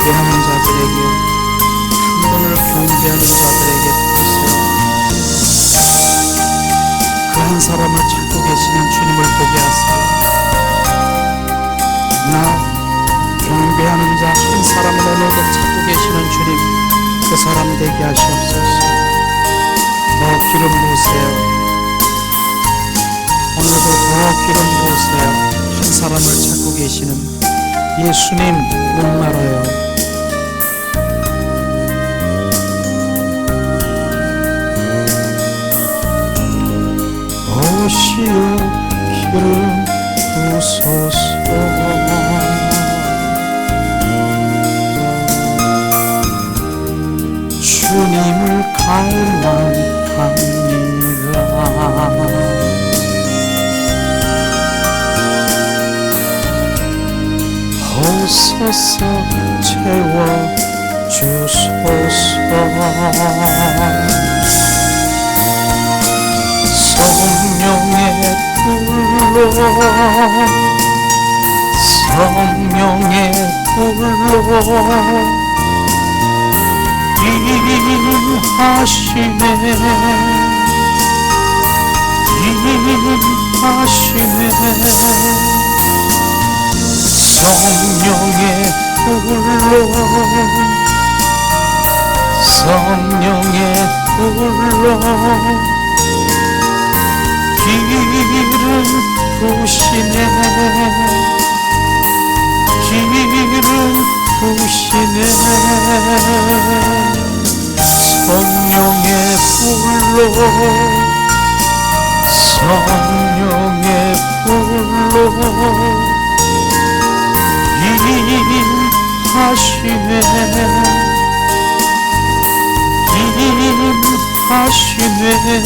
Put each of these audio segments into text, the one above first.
경배하는 자들에게, 한 분을 경배하는 자들에게 보세요. 그 한 사람을 찾고 계시는 주님을 보게 하세요. 나 경배하는 자 한 사람을 오늘도 찾고 계시는 주님, 그 사람 되게 하시옵소서. 더 기름 부으세요. 오늘도 더 기름 부으세요. 한 사람을 찾고 계시는 예수님 목말라요. 오시오 기름 부소서. 주님을 갈망합니다. 오소서 채워주소서. 성령의 불로, 성령의 불로 임하시네, 임하시네. 성령의 불로, 성령의 불로 기름 부으시네, 기름 부으시네. 성령의 불로, 성령의 불로 임하시네, 임하시네.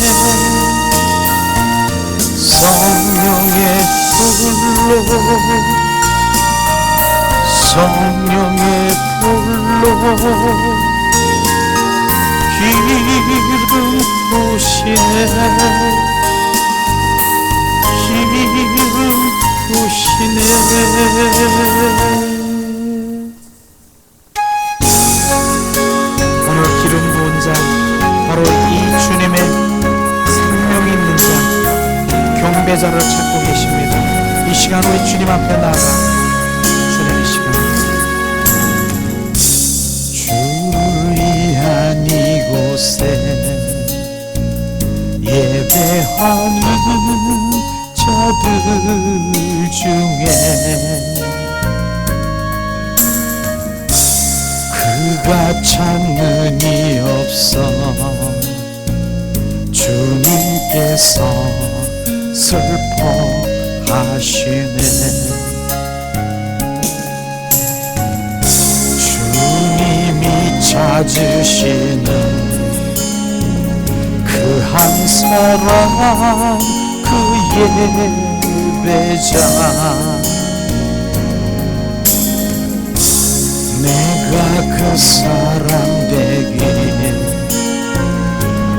성령의 불로, 성령의 불로 기름 부으시네, 기름 부으시네. 오늘 기름 부은 자, 바로 이 주님의 생명 있는 자, 경배자를 찾고 계십니다. 이 시간 우리 주님 앞에 나아가 주님의 시간, 주를 위한 이곳에 예배하는 자들 중에 그가 찾는 이 없어. 주님께서 슬퍼하시네. 주님이 찾으시는 그 한 사람, 그 예배자, 내가 그 사람 되길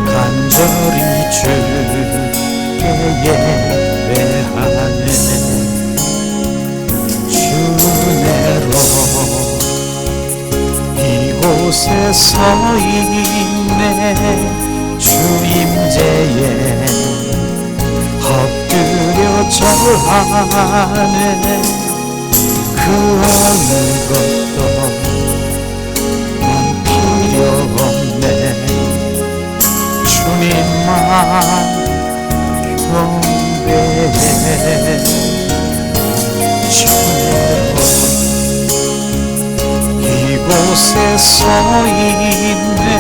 간절히 주께 예배하네. 주내로 이곳에 서 있네. 주임제에 엎드려 절하네. 그 어느 것도 난 필요 없네. 주님만 경배해. 주내로 이곳에 서 있네.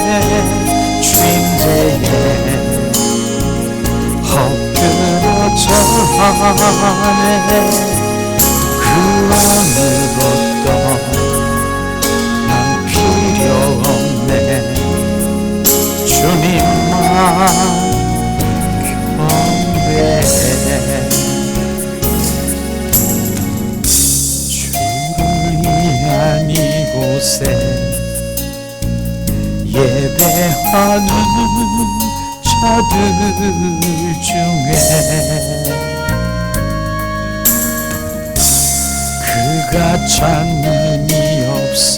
주임제에 엎드려 절하네. 그 어느 것도 난 필요 없네. 주님만 경배해. 주를 위한 이곳에 예배하는 자들 중에 그가 찾는 이 없어.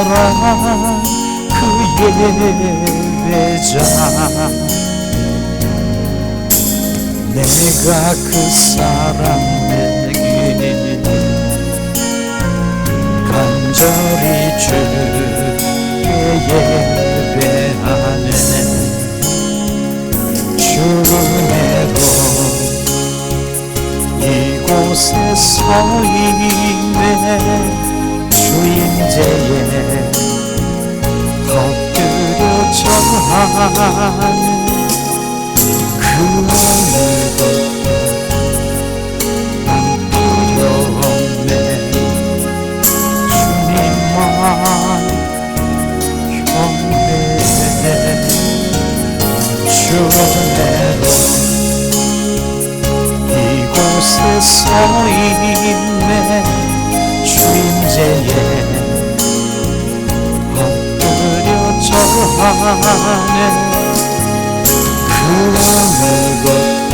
사랑 그 예배자 내가 그 사랑에게 간절히 주께 예배하네 주름에도 이곳에 서 있네 주임제에 엎드려 절하는 그 어느 것도 난 필요 없네 주님만 경배해 주내로 이곳에 서 있네 주임제에 엎드려 절하네 그 어느 것도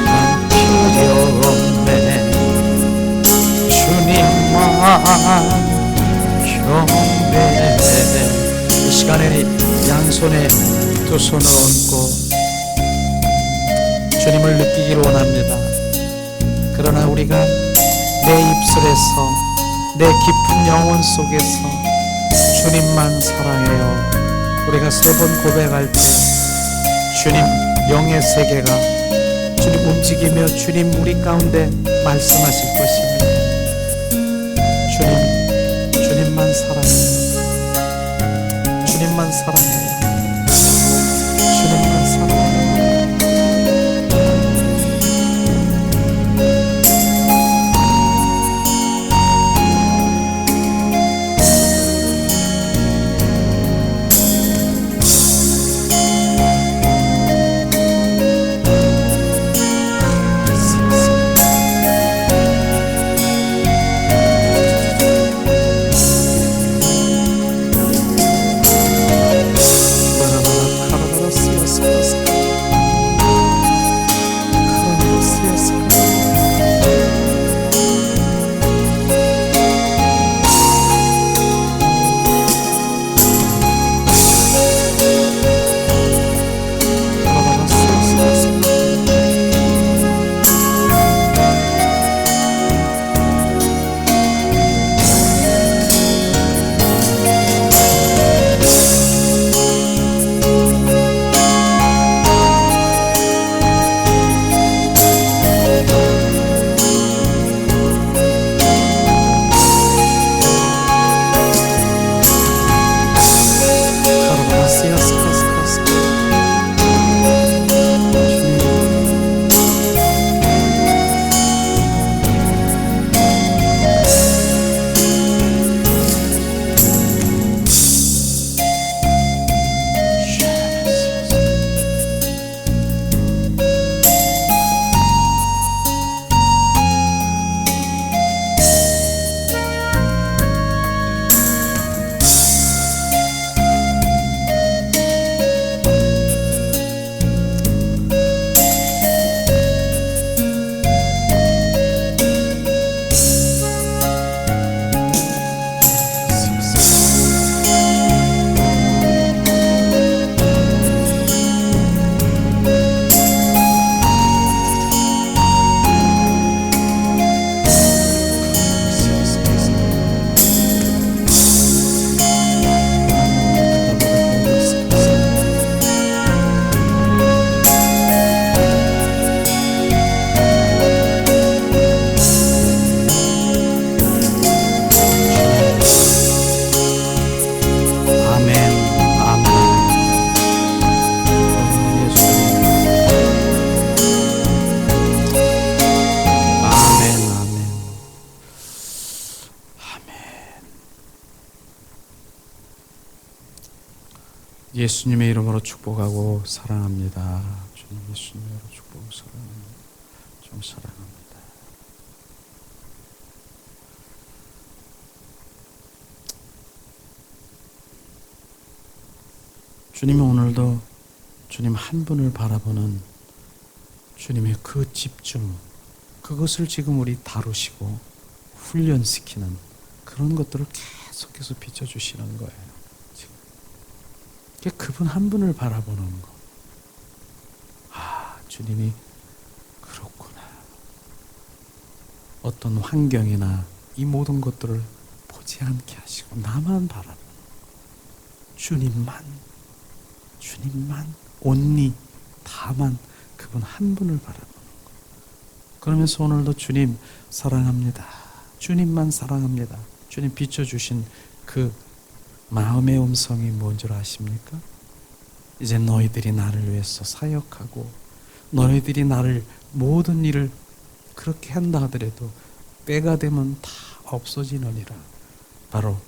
난 필요 없네 주님만 경배해 이 시간에 양손에 두 손을 얹고 주님을 느끼기를 원합니다. 그러나 우리가 내 입술에서 내 깊은 영혼 속에서 주님만 사랑해요 우리가 세 번 고백할 때 주님 영의 세계가 주님 움직이며 주님 우리 가운데 말씀하실 것입니다. 주님만 사랑해요 주님만 사랑해요 주님만 사랑해요 예수님의 이름으로 축복하고 사랑합니다. 주님 예수님의 이름으로 축복하고 사랑합니다. 좀 사랑합니다. 주님이 오늘도 주님 한 분을 바라보는 주님의 그 집중, 그것을 지금 우리 다루시고 훈련시키는 그런 것들을 계속해서 비춰주시는 거예요. 지금 그분 한 분을 바라보는 거. 아, 주님이 그렇구나. 어떤 환경이나 이 모든 것들을 보지 않게 하시고 나만 바라보는 주님만 온리 다만 그분 한 분을 바라보는 거. 그러면서 오늘도 주님 사랑합니다. 주님만 사랑합니다. 주님 비춰주신 그 마음의 음성이 뭔 줄 아십니까? 이제 너희들이 나를 위해서 사역하고 너희들이 나를 모든 일을 그렇게 한다 하더라도 때가 되면 다 없어지느니라. 바로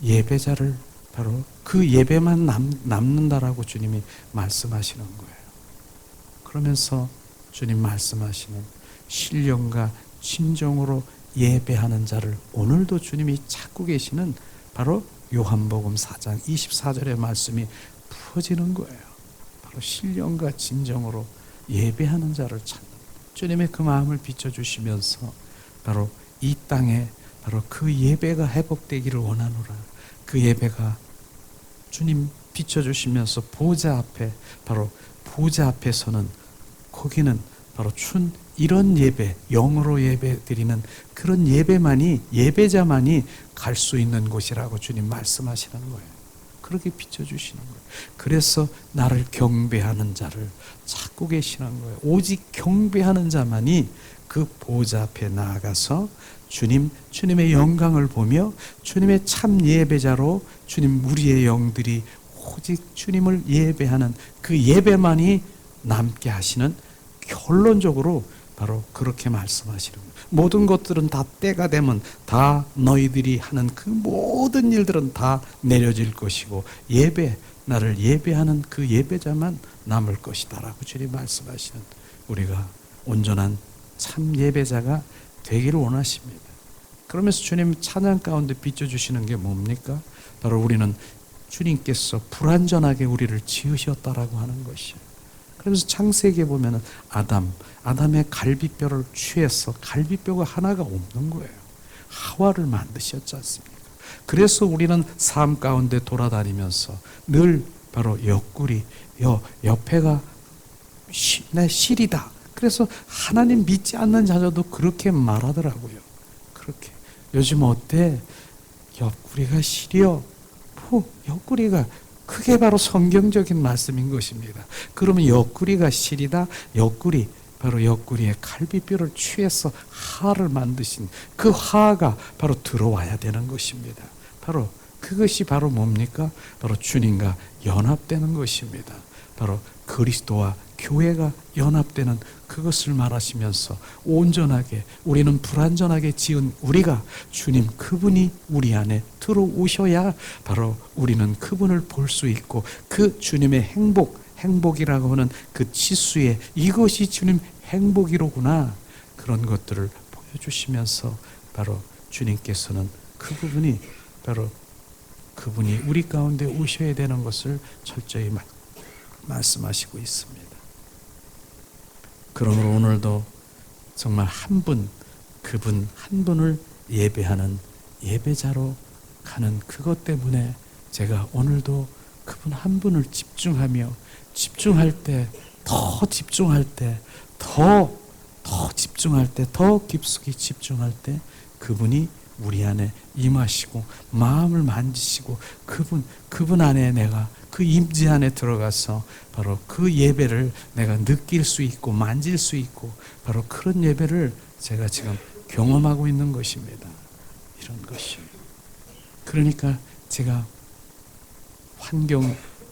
예배자를 바로 그 예배만 남는다라고 주님이 말씀하시는 거예요. 그러면서 주님 말씀하시는 신령과 진정으로 예배하는 자를 오늘도 주님이 찾고 계시는 바로 요한복음 4장 24절의 말씀이 부어지는 거예요. 바로 신령과 진정으로 예배하는 자를 찾는 주님의 그 마음을 비춰주시면서 바로 이 땅에 바로 그 예배가 회복되기를 원하노라. 그 예배가 주님 비춰주시면서 보좌 앞에 바로 보좌 앞에서는 거기는 바로 이런 예배, 영으로 예배 드리는 그런 예배자만이 갈 수 있는 곳이라고 주님 말씀하시는 거예요. 그렇게 비춰주시는 거예요. 그래서 나를 경배하는 자를 찾고 계시는 거예요. 오직 경배하는 자만이 그 보좌 앞에 나아가서 주님의 영광을 보며 주님의 참 예배자로 주님 우리의 영들이 오직 주님을 예배하는 그 예배만이 남게 하시는 결론적으로 바로 그렇게 말씀하시는 거예요. 모든 것들은 다 때가 되면 다 너희들이 하는 그 모든 일들은 다 내려질 것이고 나를 예배하는 그 예배자만 남을 것이다라고 주님 말씀하시는 우리가 온전한 참 예배자가 되기를 원하십니다. 그러면서 주님 찬양 가운데 비춰주시는 게 뭡니까? 바로 우리는 주님께서 불완전하게 우리를 지으셨다라고 하는 것이에요. 그래서 창세기에 보면은 아담의 갈비뼈를 취해서 갈비뼈가 하나가 없는 거예요. 하와를 만드셨지 않습니까? 그래서 우리는 삶 가운데 돌아다니면서 늘 바로 옆에가 내 실이다. 그래서 하나님 믿지 않는 자녀도 그렇게 말하더라고요. 그렇게 요즘 어때? 옆구리가 시려. 옆구리가 그게 바로 성경적인 말씀인 것입니다. 그러면 옆구리가 시리다. 바로 옆구리에 갈비뼈를 취해서 하를 만드신 그 하가 바로 들어와야 되는 것입니다. 바로 그것이 바로 뭡니까? 바로 주님과 연합되는 것입니다. 바로 그리스도와 교회가 연합되는 그것을 말하시면서 온전하게 우리는 불완전하게 지은 우리가 주님 그분이 우리 안에 들어오셔야 바로 우리는 그분을 볼 수 있고 그 주님의 행복이라고 하는 그 지수에 이것이 주님 행복이로구나 그런 것들을 보여주시면서 바로 주님께서는 그분이 우리 가운데 오셔야 되는 것을 철저히 말씀하시고 있습니다. 그러므로 오늘도 정말 그분 한 분을 예배하는 예배자로 가는 그것 때문에 제가 오늘도 그분 한 분을 집중할 때, 더 깊숙이 집중할 때 그분이 우리 안에 임하시고 마음을 만지시고 그분 안에 내가 그 임재 안에 들어가서 바로 그 예배를 내가 느낄 수 있고 만질 수 있고 바로 그런 예배를 제가 지금 경험하고 있는 것입니다. 이런 것이요. 그러니까 제가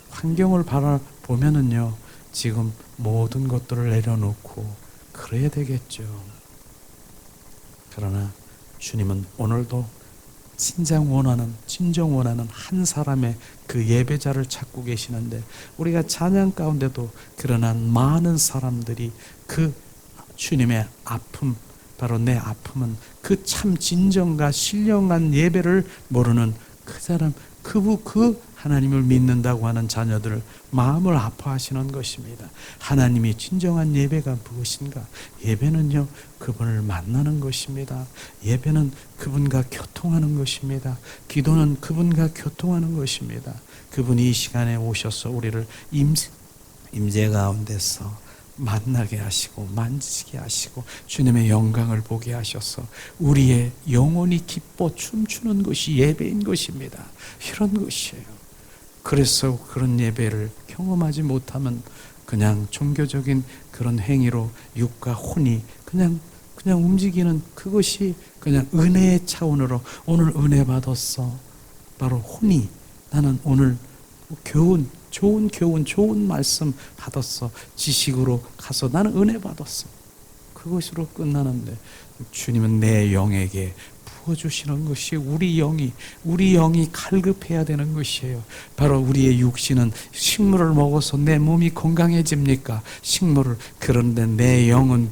환경을 바라보면은요, 지금 모든 것들을 내려놓고 그래야 되겠죠. 그러나 주님은 오늘도 진정 원하는 한 사람의 그 예배자를 찾고 계시는데 우리가 찬양 가운데도 그러나 많은 사람들이 그 주님의 아픔, 바로 내 아픔은 그 참 진정과 신령한 예배를 모르는 그 사람, 그 하나님을 믿는다고 하는 자녀들 마음을 아파하시는 것입니다. 하나님이 진정한 예배가 무엇인가? 예배는요, 그분을 만나는 것입니다. 예배는 그분과 교통하는 것입니다. 기도는 그분과 교통하는 것입니다. 그분이 이 시간에 오셔서 우리를 임재 가운데서 만나게 하시고 만지게 하시고 주님의 영광을 보게 하셔서 우리의 영혼이 기뻐 춤추는 것이 예배인 것입니다. 이런 것이에요. 그래서 그런 예배를 경험하지 못하면 그냥 종교적인 그런 행위로 육과 혼이 그냥 움직이는 그것이 그냥 은혜의 차원으로 오늘 은혜 받았어. 바로 혼이 나는 오늘 좋은 교훈, 좋은 말씀 받았어. 지식으로 가서 나는 은혜 받았어. 그것으로 끝나는데 주님은 내 영에게 부어주시는 것이 우리 영이 갈급해야 되는 것이에요. 바로 우리의 육신은 식물을 먹어서 내 몸이 건강해집니까? 식물을. 그런데 내 영은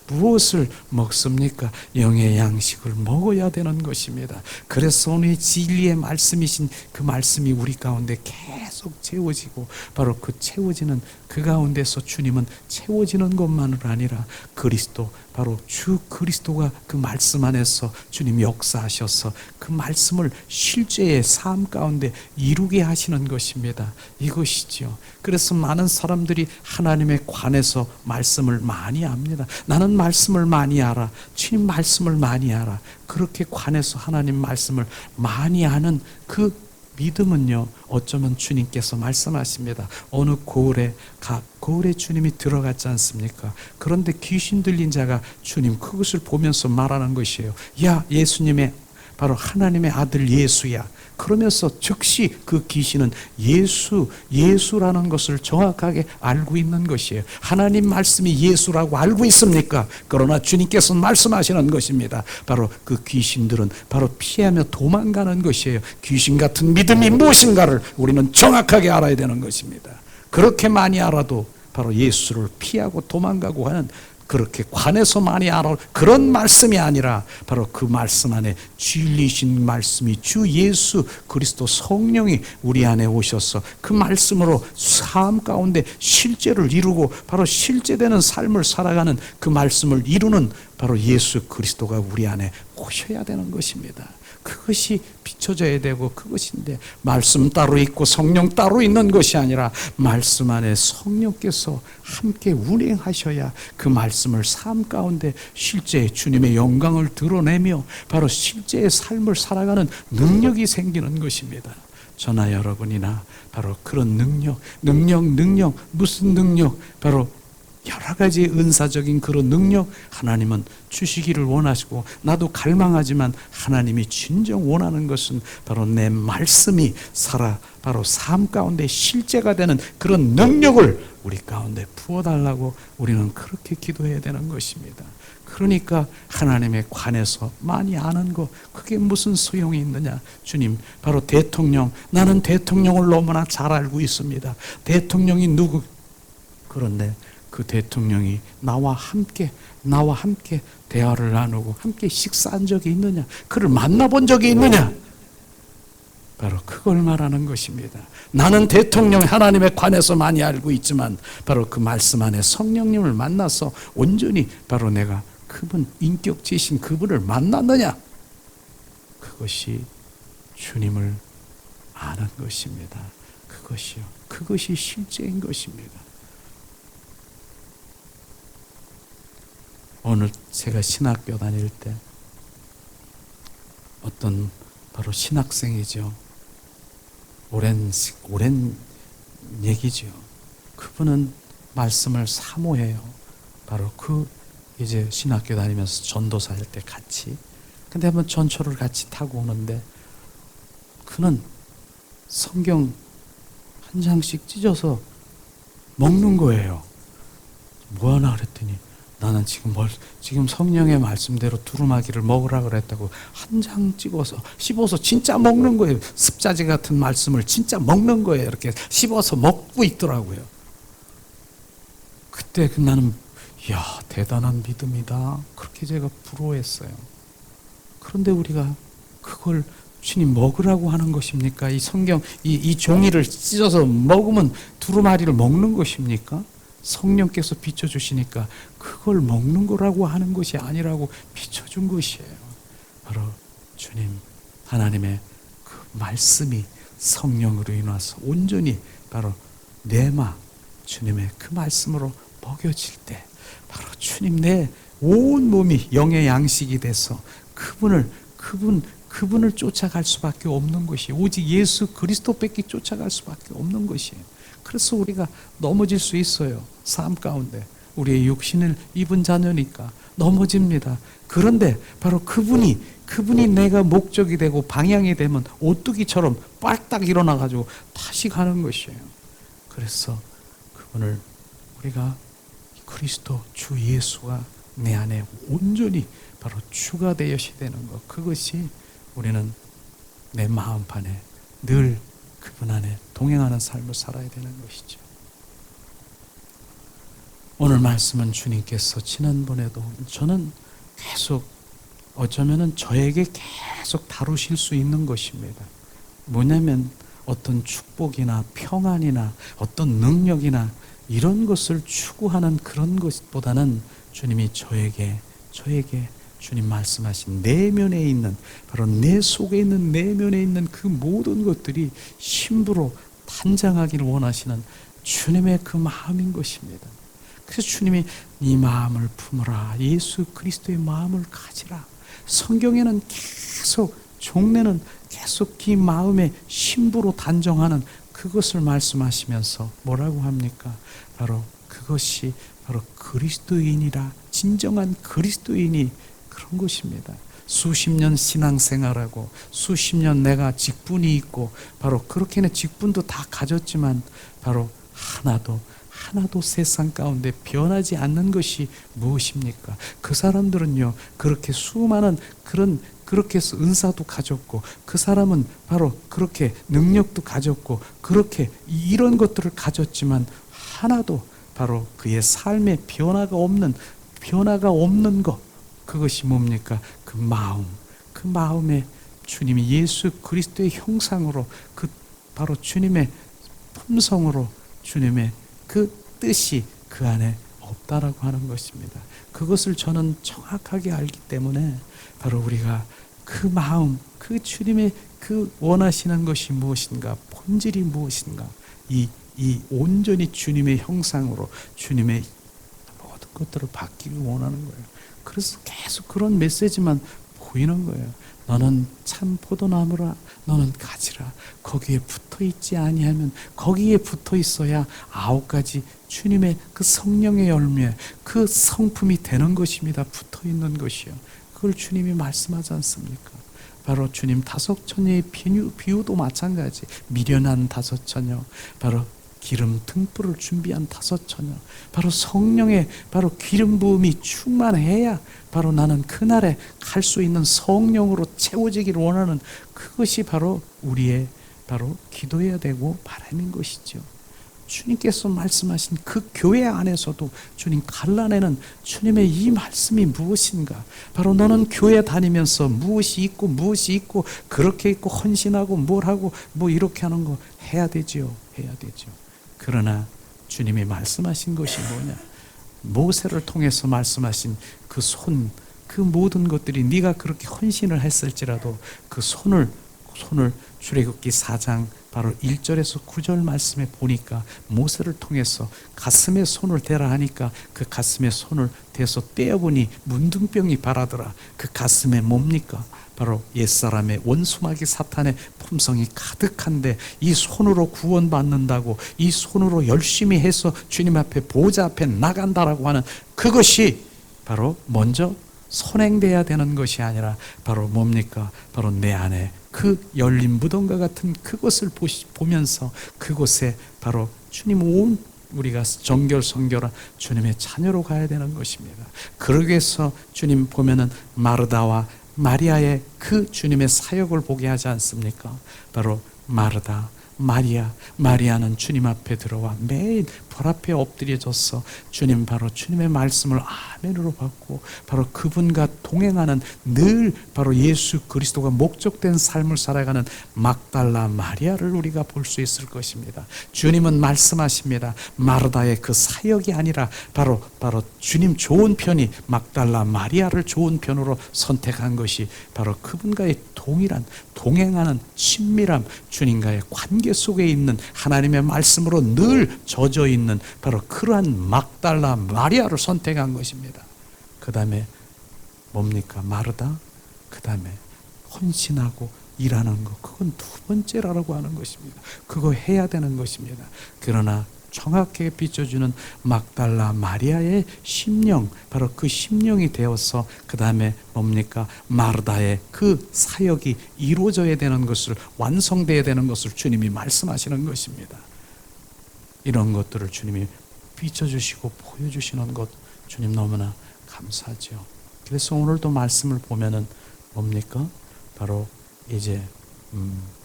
무엇을 먹습니까? 영의 양식을 먹어야 되는 것입니다. 그래서 오늘 진리의 말씀이신 그 말씀이 우리 가운데 계속 채워지고 바로 그 채워지는 그 가운데서 주님은 채워지는 것만은 아니라 그리스도, 바로 주 그리스도가 그 말씀 안에서 주님 역사하셔서 그 말씀을 실제의 삶 가운데 이루게 하시는 것입니다. 이것이죠. 그래서 많은 사람들이 하나님에 관해서 말씀을 많이 압니다. 나는 말씀을 많이 알아. 주님 말씀을 많이 알아. 그렇게 관해서 하나님 말씀을 많이 아는 그 믿음은요, 어쩌면 주님께서 말씀하십니다. 어느 고을에 주님이 들어갔지 않습니까? 그런데 귀신 들린 자가 주님 그것을 보면서 말하는 것이에요. 야, 예수님의 바로 하나님의 아들 예수야. 그러면서 즉시 그 귀신은 예수라는 것을 정확하게 알고 있는 것이에요. 하나님 말씀이 예수라고 알고 있습니까? 그러나 주님께서 말씀하시는 것입니다. 바로 그 귀신들은 바로 피하며 도망가는 것이에요. 귀신 같은 믿음이 무엇인가를 우리는 정확하게 알아야 되는 것입니다. 그렇게 많이 알아도 바로 예수를 피하고 도망가고 하는, 그렇게 관해서 많이 알아 그런 말씀이 아니라 바로 그 말씀 안에 진리신 말씀이 주 예수 그리스도 성령이 우리 안에 오셔서 그 말씀으로 삶 가운데 실제를 이루고 바로 실제되는 삶을 살아가는 그 말씀을 이루는 바로 예수 그리스도가 우리 안에 오셔야 되는 것입니다. 그것이 비춰져야 되고 그것인데, 말씀 따로 있고 성령 따로 있는 것이 아니라 말씀 안에 성령께서 함께 운행하셔야 그 말씀을 삶 가운데 실제 주님의 영광을 드러내며 바로 실제의 삶을 살아가는 능력이 생기는 것입니다. 저나 여러분이나 바로 그런 능력, 무슨 능력? 바로 여러 가지 은사적인 그런 능력 하나님은 주시기를 원하시고, 나도 갈망하지만 하나님이 진정 원하는 것은 바로 내 말씀이 바로 삶 가운데 실제가 되는 그런 능력을 우리 가운데 부어달라고 우리는 그렇게 기도해야 되는 것입니다. 그러니까 하나님에 관해서 많이 아는 거, 그게 무슨 소용이 있느냐? 주님, 바로 대통령, 나는 대통령을 너무나 잘 알고 있습니다. 대통령이 누구? 그런데 그 대통령이 나와 함께 대화를 나누고 함께 식사한 적이 있느냐? 그를 만나본 적이 있느냐? 바로 그걸 말하는 것입니다. 나는 대통령 하나님에 관해서 많이 알고 있지만 바로 그 말씀 안에 성령님을 만나서 온전히 바로 내가 그분 인격체신 그분을 만났느냐? 그것이 주님을 아는 것입니다. 그것이 실제인 것입니다. 오늘 제가 신학교 다닐 때 어떤 바로 신학생이죠. 오랜 얘기죠. 그분은 말씀을 사모해요. 바로 이제 신학교 다니면서 전도사 할 때 같이. 근데 한번 전철을 같이 타고 오는데 그는 성경 한 장씩 찢어서 먹는 거예요. 뭐 하나 그랬더니 나는 지금 성령의 말씀대로 두루마기를 먹으라 그랬다고 한 장 씹어서 진짜 먹는 거예요. 습자지 같은 말씀을 진짜 먹는 거예요. 이렇게 씹어서 먹고 있더라고요. 그때 나는 대단한 믿음이다. 그렇게 제가 부러워했어요. 그런데 우리가 그걸 주님 먹으라고 하는 것입니까? 이 성경, 이 종이를 찢어서 먹으면 두루마리를 먹는 것입니까? 성령께서 비춰주시니까 그걸 먹는 거라고 하는 것이 아니라고 비춰준 것이에요. 바로 주님, 하나님의 그 말씀이 성령으로 인해서 온전히 바로 내마 주님의 그 말씀으로 먹여질 때 바로 주님 내 온 몸이 영의 양식이 돼서 그분을 쫓아갈 수밖에 없는 것이 오직 예수 그리스도밖에 쫓아갈 수밖에 없는 것이에요. 그래서 우리가 넘어질 수 있어요. 삶 가운데 우리의 육신을 입은 자녀니까 넘어집니다. 그런데 바로 그분이 내가 목적이 되고 방향이 되면 오뚜기처럼 빨딱 일어나가지고 다시 가는 것이에요. 그래서 그분을 우리가 그리스도 주 예수가 내 안에 온전히 바로 주가 되어야 되는 것, 그것이 우리는 내 마음판에 늘 그분 안에 동행하는 삶을 살아야 되는 것이죠. 오늘 말씀은 주님께서 지난번에도 저는 계속 어쩌면은 저에게 계속 다루실 수 있는 것입니다. 뭐냐면 어떤 축복이나 평안이나 어떤 능력이나 이런 것을 추구하는 그런 것보다는 주님이 저에게 주님 말씀하신 내면에 있는 바로 내 속에 있는 내면에 있는 그 모든 것들이 심부로 단장하기를 원하시는 주님의 그 마음인 것입니다. 그래서 주님이 이 마음을 품으라, 예수 그리스도의 마음을 가지라. 성경에는 계속 종래는 계속 이 마음의 심부로 단정하는 그것을 말씀하시면서 뭐라고 합니까? 바로 그것이 바로 그리스도인이라, 진정한 그리스도인이 그런 것입니다. 수십 년 신앙생활하고 수십 년 내가 직분이 있고 바로 그렇게는 직분도 다 가졌지만 바로 하나도 세상 가운데 변하지 않는 것이 무엇입니까? 그 사람들은요, 그렇게 수많은 그렇게 해서 은사도 가졌고, 그 사람은 바로 그렇게 능력도 가졌고, 그렇게 이런 것들을 가졌지만 하나도 바로 그의 삶에 변화가 없는 것, 그것이 뭡니까? 그 마음에 주님이 예수 그리스도의 형상으로 그 바로 주님의 품성으로 주님의 그 뜻이 그 안에 없다라고 하는 것입니다. 그것을 저는 정확하게 알기 때문에 바로 우리가 그 마음, 그 주님의 그 원하시는 것이 무엇인가, 본질이 무엇인가, 이 온전히 주님의 형상으로 주님의 모든 것들을 받기를 원하는 거예요. 그래서 계속 그런 메시지만 보이는 거예요. 너는 참 포도나무라, 너는 가지라. 거기에 붙어 있지 아니하면, 거기에 붙어 있어야 9가지 주님의 그 성령의 열매, 그 성품이 되는 것입니다. 붙어 있는 것이요. 그걸 주님이 말씀하지 않습니까? 바로 주님 5처녀의 비유도 마찬가지. 미련한 5처녀, 바로 기름 등불을 준비한 5처녀, 바로 성령의 바로 기름 부음이 충만해야 바로 나는 그날에 갈 수 있는 성령으로 채워지기를 원하는 그것이 바로 우리의 바로 기도해야 되고 바람인 것이죠. 주님께서 말씀하신 그 교회 안에서도 주님 갈라내는 주님의 이 말씀이 무엇인가? 바로 너는 교회 다니면서 무엇이 있고 그렇게 있고 헌신하고 뭘 하고 뭐 이렇게 하는 거 해야 되죠. 그러나 주님이 말씀하신 것이 뭐냐? 모세를 통해서 말씀하신 그 모든 것들이 네가 그렇게 헌신을 했을지라도 그 손을 출애굽기 4장 바로 1절에서 9절 말씀에 보니까 모세를 통해서 가슴에 손을 대라 하니까 그 가슴에 손을 대서 떼어보니 문둥병이 발하더라. 그 가슴에 뭡니까? 바로 옛사람의 원수마귀 사탄의 품성이 가득한데 이 손으로 구원받는다고, 이 손으로 열심히 해서 주님 앞에 보좌 앞에 나간다라고 하는 그것이 바로 먼저 선행돼야 되는 것이 아니라 바로 뭡니까? 바로 내 안에 그 열린 무덤과 같은 그것을 보면서 그곳에 바로 주님 온 우리가 정결성결한 주님의 자녀로 가야 되는 것입니다. 그러기 위해서 주님 보면은 마르다와 마리아의 그 주님의 사역을 보게 하지 않습니까? 바로 마르다, 마리아는 주님 앞에 들어와 매일 불 앞에 엎드려졌어 주님 바로 주님의 말씀을 아멘으로 받고 바로 그분과 동행하는 늘 바로 예수 그리스도가 목적된 삶을 살아가는 막달라 마리아를 우리가 볼 수 있을 것입니다. 주님은 말씀하십니다. 마르다의 그 사역이 아니라 바로 주님 좋은 편이 막달라 마리아를 좋은 편으로 선택한 것이 바로 그분과의 동행하는 친밀함, 주님과의 관계 속에 있는 하나님의 말씀으로 늘 젖어 있는 바로 그러한 막달라 마리아를 선택한 것입니다. 그 다음에 뭡니까? 마르다. 그 다음에 헌신하고 일하는 것, 그건 두 번째라고 하는 것입니다. 그거 해야 되는 것입니다. 그러나 정확하게 비춰주는 막달라 마리아의 심령, 바로 그 심령이 되어서 그 다음에 뭡니까? 마르다의 그 사역이 이루어져야 되는 것을, 완성되어야 되는 것을 주님이 말씀하시는 것입니다. 이런 것들을 주님이 비춰주시고 보여주시는 것, 주님 너무나 감사하죠. 그래서 오늘도 말씀을 보면은 뭡니까? 바로 이제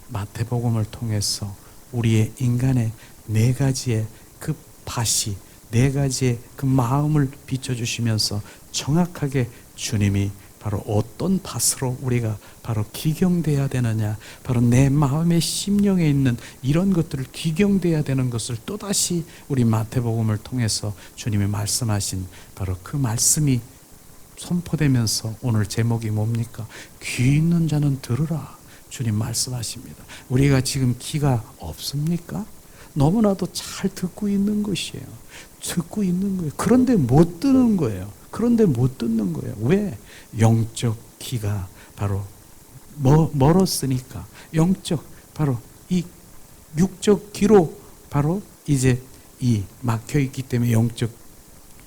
마태복음을 통해서 우리의 인간의 네 가지의 그 밭이, 네 가지의 그 마음을 비춰주시면서 정확하게 주님이 바로 어떤 밭으로 우리가 바로 기경돼야 되느냐, 바로 내 마음의 심령에 있는 이런 것들을 기경돼야 되는 것을 또다시 우리 마태복음을 통해서 주님이 말씀하신 바로 그 말씀이 선포되면서 오늘 제목이 뭡니까? 귀 있는 자는 들으라. 주님 말씀하십니다. 우리가 지금 귀가 없습니까? 너무나도 잘 듣고 있는 것이에요. 듣고 있는 거예요. 그런데 못 듣는 거예요. 그런데 못 듣는 거예요. 왜? 영적 귀가 바로 멀었으니까. 영적, 바로 이 육적 귀로 바로 이제 이 막혀 있기 때문에 영적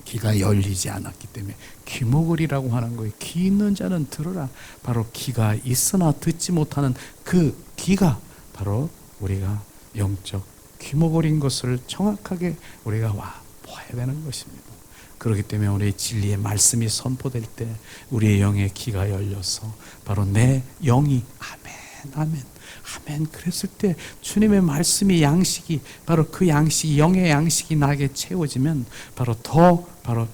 귀가 열리지 않았기 때문에 귀머거리라고 하는 거예요. 귀 있는 자는 들으라. 바로 귀가 있으나 듣지 못하는 그 귀가 바로 우리가 영적 귀머거린 것을 정확하게 우리가 봐야 되는 것입니다. 그렇기 때문에 우리의 진리의 말씀이 선포될 때 우리의 영의 귀가 열려서 바로 내 영이 아멘 아멘 아멘 그랬을 때 주님의 말씀이 양식이 바로 그 양식이 영의 양식이 나게 채워지면 바로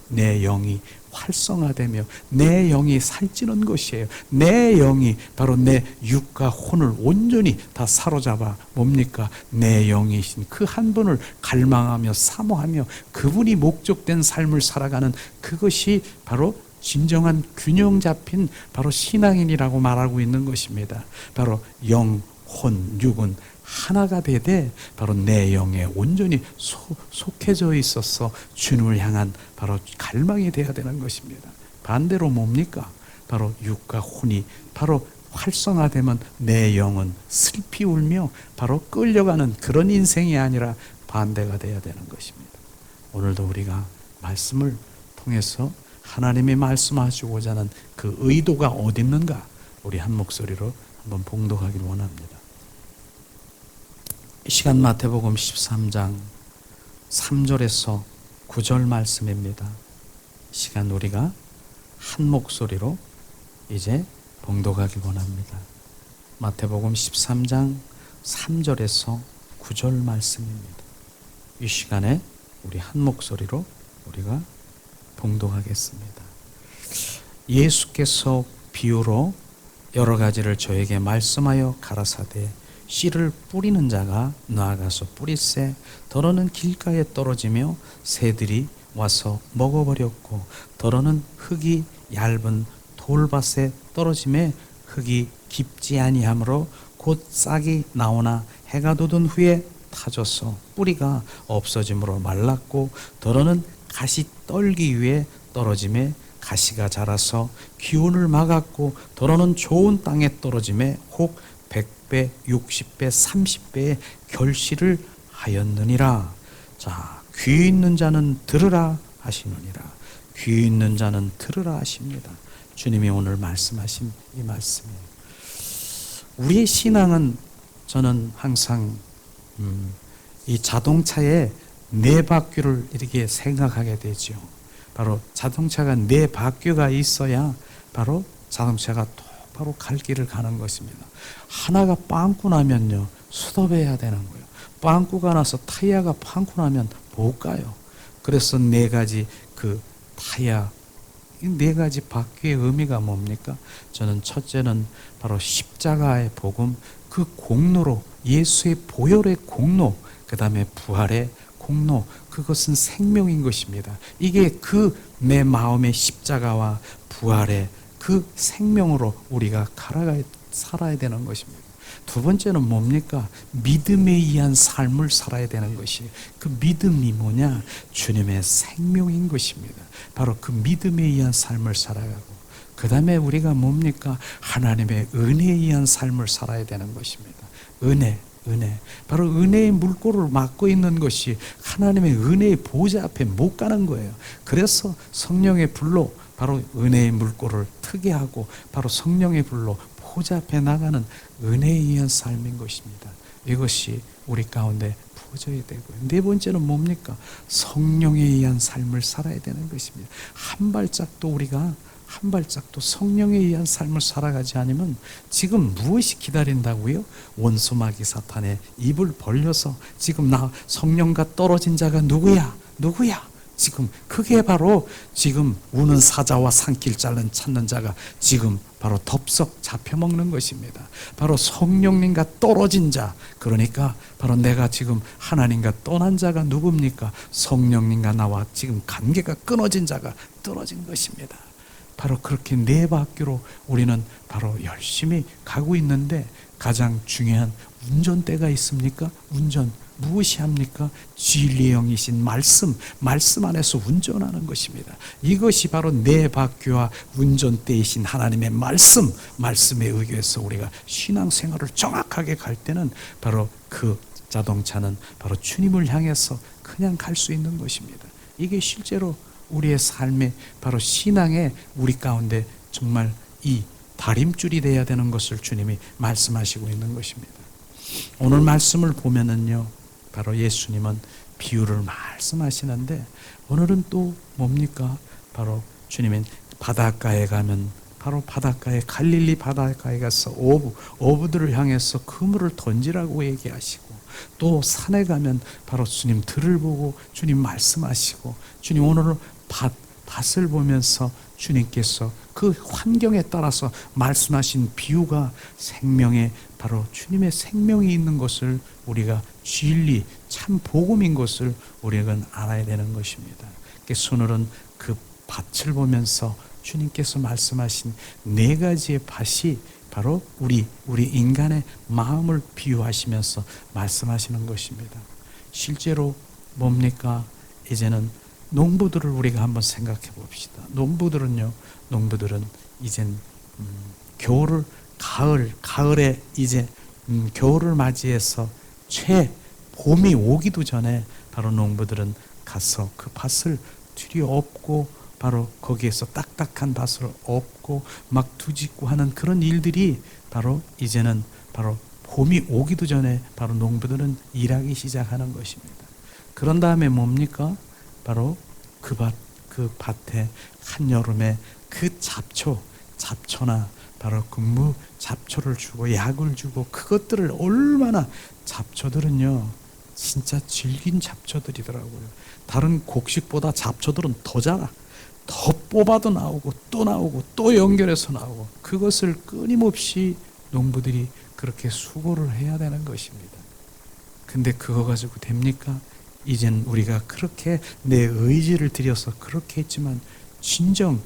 내 영이 활성화되며 내 영이 살찌는 것이에요. 내 영이 바로 내 육과 혼을 온전히 다 사로잡아 뭡니까? 내 영이신 그 한 분을 갈망하며 사모하며 그분이 목적된 삶을 살아가는 그것이 바로 진정한 균형 잡힌 바로 신앙인이라고 말하고 있는 것입니다. 바로 영, 혼, 육은 하나가 되되 바로 내 영에 온전히 속해져 있어서 주님을 향한 바로 갈망이 되어야 되는 것입니다. 반대로 뭡니까? 바로 육과 혼이 바로 활성화되면 내 영은 슬피 울며 바로 끌려가는 그런 인생이 아니라 반대가 되어야 되는 것입니다. 오늘도 우리가 말씀을 통해서 하나님이 말씀하시고자 하는 그 의도가 어디 있는가 우리 한 목소리로 한번 봉독하길 원합니다. 이 시간 마태복음 13장 3절에서 9절 말씀입니다. 이 시간 우리가 한 목소리로 이제 봉독하기 원합니다. 마태복음 13장 3절에서 9절 말씀입니다. 이 시간에 우리 한 목소리로 우리가 봉독하겠습니다. 예수께서 비유로 여러 가지를 저에게 말씀하여 가라사대 씨를 뿌리는 자가 나아가서 뿌리세 더러는 길가에 떨어지며 새들이 와서 먹어버렸고 더러는 흙이 얇은 돌밭에 떨어짐에 흙이 깊지 아니하므로 곧 싹이 나오나 해가 돋은 후에 타져서 뿌리가 없어짐으로 말랐고 더러는 가시 떨기 위해 떨어짐에 가시가 자라서 기온을 막았고 더러는 좋은 땅에 떨어짐에 혹 100배, 60배, 30배의 결실을 하였느니라. 자, 귀 있는 자는 들으라 하시느니라. 귀 있는 자는 들으라 하십니다. 주님이 오늘 말씀하신 이 말씀이에요. 우리의 신앙은 저는 항상 이 자동차에 네 바퀴를 이렇게 생각하게 되죠. 바로 자동차가 네 바퀴가 있어야 바로 자동차가 바로 갈 길을 가는 것입니다. 하나가 빵꾸 나면요 스톱해야 되는 거예요. 빵꾸가 나서 타이어가 빵꾸 나면 못 가요. 그래서 네 가지 그 타야, 이 네 가지 바퀴의 의미가 뭡니까? 저는 첫째는 바로 십자가의 복음, 그 공로로, 예수의 보혈의 공로, 그 다음에 부활의 공로, 그것은 생명인 것입니다. 이게 그 내 마음의 십자가와 부활의 그 생명으로 우리가 살아야 되는 것입니다. 두 번째는 뭡니까? 믿음에 의한 삶을 살아야 되는 것이, 그 믿음이 뭐냐? 주님의 생명인 것입니다. 바로 그 믿음에 의한 삶을 살아가고, 그 다음에 우리가 뭡니까? 하나님의 은혜에 의한 삶을 살아야 되는 것입니다. 은혜. 바로 은혜의 물꼬를 막고 있는 것이 하나님의 은혜의 보좌 앞에 못 가는 거예요. 그래서 성령의 불로 바로 은혜의 물꼬를 트게 하고, 바로 성령의 불로 보좌 앞에 나가는 은혜에 의한 삶인 것입니다. 이것이 우리 가운데 부어져야 되고요. 네 번째는 뭡니까? 성령에 의한 삶을 살아야 되는 것입니다. 한 발짝도 성령에 의한 삶을 살아가지 않으면 지금 무엇이 기다린다고요? 원수마귀 사탄의 입을 벌려서 지금 나 성령과 떨어진 자가 누구야? 지금 그게 바로 지금 우는 사자와 산길 찾는 자가 지금 바로 덥석 잡혀먹는 것입니다. 바로 성령님과 떨어진 자, 그러니까 바로 내가 지금 하나님과 떠난 자가 누굽니까? 성령님과 나와 지금 관계가 끊어진 자가 떨어진 것입니다. 바로 그렇게 네 바퀴로 우리는 바로 열심히 가고 있는데, 가장 중요한 운전대가 있습니까? 운전 무엇이 합니까? 진리의 영이신 말씀 안에서 운전하는 것입니다. 이것이 바로 네 바퀴와 운전대이신 하나님의 말씀에 의해서 우리가 신앙생활을 정확하게 갈 때는 바로 그 자동차는 바로 주님을 향해서 그냥 갈 수 있는 것입니다. 이게 실제로 우리의 삶의 바로 신앙의 우리 가운데 정말 이 다림줄이 되어야 되는 것을 주님이 말씀하시고 있는 것입니다. 오늘 말씀을 보면은요, 바로 예수님은 비유를 말씀하시는데, 오늘은 또 뭡니까? 바로 주님은 바닷가에 가면, 바로 바닷가에, 갈릴리 바닷가에 가서 어부들을 향해서 그물을 던지라고 얘기하시고, 또 산에 가면 바로 주님 들을 보고 주님 말씀하시고, 주님 오늘은 밭을 보면서 주님께서 그 환경에 따라서 말씀하신 비유가 생명에, 바로 주님의 생명이 있는 것을 우리가 진리, 참 복음인 것을 우리가 알아야 되는 것입니다. 그래서 오늘은 그 밭을 보면서 주님께서 말씀하신 네 가지의 밭이 바로 우리 인간의 마음을 비유하시면서 말씀하시는 것입니다. 실제로 뭡니까? 이제는 농부들을 우리가 한번 생각해 봅시다. 농부들은 이젠 가을에 이제 겨울을 맞이해서 봄이 오기도 전에 바로 농부들은 가서 그 밭을 들여엎고, 바로 거기에서 딱딱한 밭을 엎고 막 두짓고 하는 그런 일들이 바로 이제는 바로 봄이 오기도 전에 바로 농부들은 일하기 시작하는 것입니다. 그런 다음에 뭡니까? 바로 그 밭에 한여름에 그 잡초나 바로 그 잡초를 주고 약을 주고, 그것들을 얼마나, 잡초들은요 진짜 질긴 잡초들이더라고요. 다른 곡식보다 잡초들은 더 자라. 더 뽑아도 나오고 또 연결해서 나오고, 그것을 끊임없이 농부들이 그렇게 수고를 해야 되는 것입니다. 근데 그거 가지고 됩니까? 이젠 우리가 그렇게 내 의지를 들여서 그렇게 했지만, 진정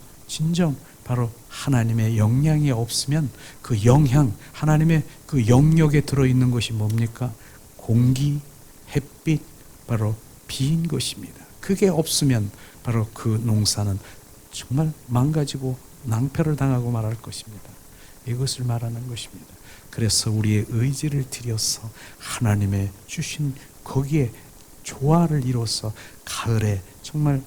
바로 하나님의 영향이 없으면, 그 영향, 하나님의 그 영역에 들어있는 것이 뭡니까? 공기, 햇빛, 바로 비인 것입니다. 그게 없으면 바로 그 농사는 정말 망가지고 낭패를 당하고 말할 것입니다. 이것을 말하는 것입니다. 그래서 우리의 의지를 들여서 하나님의 주신 거기에 조화를 이뤄서 가을에 정말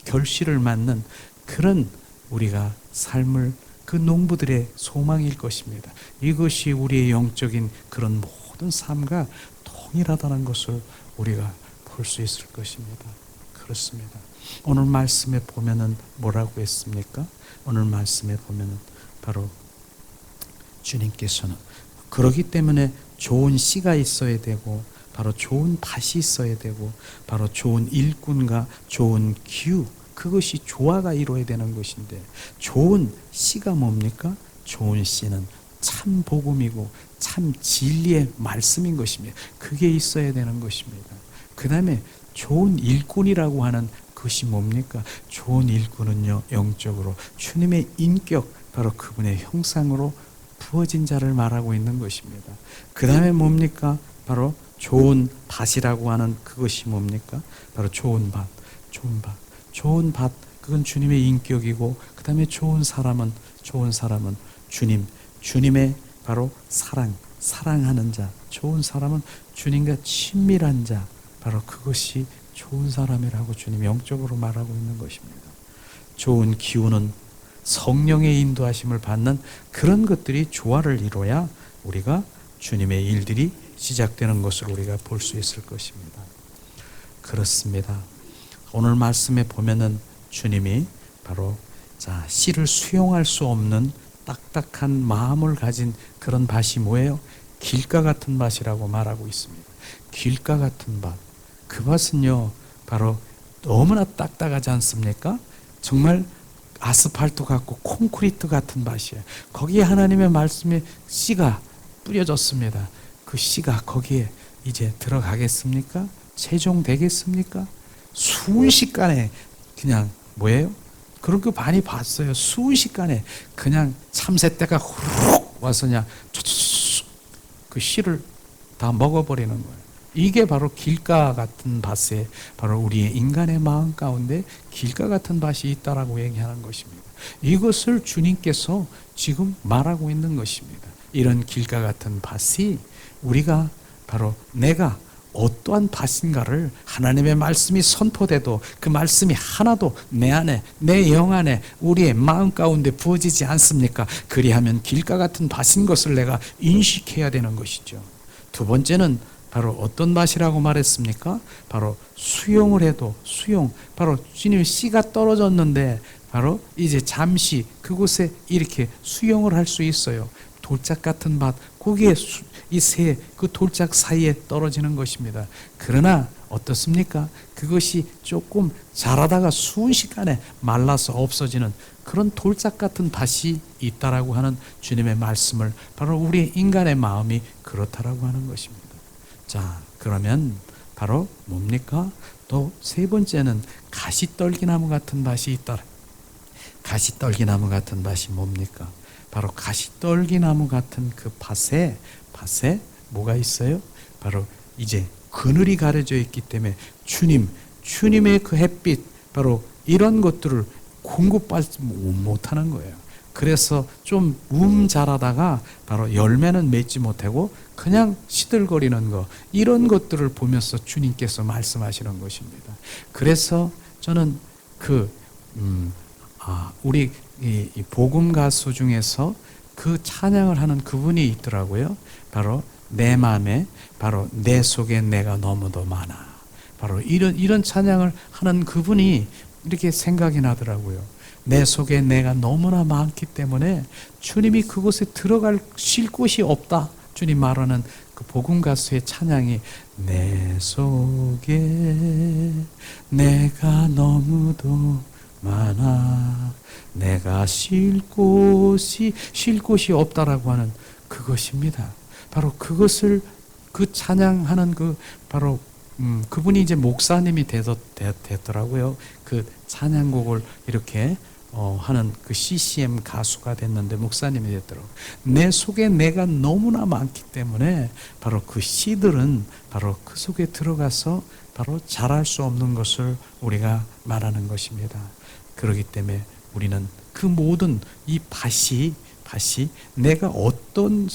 결실을 맞는 그런 우리가 삶을, 그 농부들의 소망일 것입니다. 이것이 우리의 영적인 그런 모든 삶과 동일하다는 것을 우리가 볼 수 있을 것입니다. 그렇습니다. 오늘 말씀에 보면은 뭐라고 했습니까? 오늘 말씀에 보면은 바로 주님께서는 그러기 때문에 좋은 씨가 있어야 되고, 바로 좋은 밭이 있어야 되고, 바로 좋은 일꾼과 좋은 기후, 그것이 조화가 이루어야 되는 것인데, 좋은 씨가 뭡니까? 좋은 씨는 참 복음이고 참 진리의 말씀인 것입니다. 그게 있어야 되는 것입니다. 그 다음에 좋은 일꾼이라고 하는 것이 뭡니까? 좋은 일꾼은요, 영적으로 주님의 인격, 바로 그분의 형상으로 부어진 자를 말하고 있는 것입니다. 그 다음에 뭡니까? 바로 좋은 밭이라고 하는 그것이 뭡니까? 바로 좋은 밭, 좋은 밭, 좋은 밭, 그건 주님의 인격이고, 그 다음에 좋은 사람은 주님의 바로 사랑하는 자, 좋은 사람은 주님과 친밀한 자, 바로 그것이 좋은 사람이라고 주님이 영적으로 말하고 있는 것입니다. 좋은 기후는 성령의 인도하심을 받는 그런 것들이 조화를 이루어야 우리가 주님의 일들이 시작되는 것을 우리가 볼 수 있을 것입니다. 그렇습니다. 오늘 말씀에 보면은 주님이 바로 씨를 수용할 수 없는 딱딱한 마음을 가진 그런 밭이 뭐예요? 길가 같은 밭이라고 말하고 있습니다. 길가 같은 밭. 그 밭은요, 바로 너무나 딱딱하지 않습니까? 정말 아스팔트 같고 콘크리트 같은 밭이에요. 거기에 하나님의 말씀의 씨가 뿌려졌습니다. 그 씨가 거기에 이제 들어가겠습니까? 최종되겠습니까? 순식간에 그냥 뭐예요? 그런 거 많이 봤어요. 순식간에 그냥 참새떼가 후룩 와서 그냥 그 씨를 다 먹어버리는 거예요. 이게 바로 길가 같은 밭에, 바로 우리의 인간의 마음 가운데 길가 같은 밭이 있다라고 얘기하는 것입니다. 이것을 주님께서 지금 말하고 있는 것입니다. 이런 길가 같은 밭이 우리가 바로 내가 어떠한 밭인가를 하나님의 말씀이 선포돼도 그 말씀이 하나도 내 안에, 내 영 안에, 우리의 마음 가운데 부어지지 않습니까? 그리하면 길가 같은 밭인 것을 내가 인식해야 되는 것이죠. 두 번째는 바로 어떤 밭이라고 말했습니까? 바로 수용을 해도 바로 주님의 씨가 떨어졌는데 바로 이제 잠시 그곳에 이렇게 수용을 할 수 있어요. 돌짝 같은 밭, 거기에 그 돌짝 사이에 떨어지는 것입니다. 그러나 어떻습니까? 그것이 조금 자라다가 순식간에 말라서 없어지는 그런 돌짝 같은 밭이 있다라고 하는 주님의 말씀을, 바로 우리 인간의 마음이 그렇다라고 하는 것입니다. 자, 그러면 바로 뭡니까? 또 세 번째는 가시떨기나무 같은 밭이 있다. 가시떨기나무 같은 밭이 뭡니까? 바로 가시떨기나무 같은 그 밭에 뭐가 있어요? 바로 이제 그늘이 가려져 있기 때문에 주님의 그 햇빛, 바로 이런 것들을 공급받지 못하는 거예요. 그래서 좀 자라다가 바로 열매는 맺지 못하고 그냥 시들거리는 거, 이런 것들을 보면서 주님께서 말씀하시는 것입니다. 그래서 저는 우리 이 복음 가수 중에서 그 찬양을 하는 그분이 있더라고요. 바로 내 마음에, 바로 내 속에 내가 너무도 많아. 바로 이런 찬양을 하는 그분이 이렇게 생각이 나더라고요. 내 속에 내가 너무나 많기 때문에 주님이 그곳에 쉴 곳이 없다. 주님 말하는 그 복음 가수의 찬양이 내 속에 내가 너무도 많아, 내가 쉴 곳이 없다라고 하는 그것입니다. 바로 그것을 그 찬양하는 바로 그분이 이제 목사님이 됐더라고요. 그 찬양곡을 이렇게 하는 그 CCM 가수가 됐는데 목사님이 됐더라고요. 내 속에 내가 너무나 많기 때문에 바로 그 씨들은 바로 그 속에 들어가서 바로 자랄 수 없는 것을 우리가 말하는 것입니다. 그렇기 때문에 우리는 그 모든 이 밭이 내가 어떤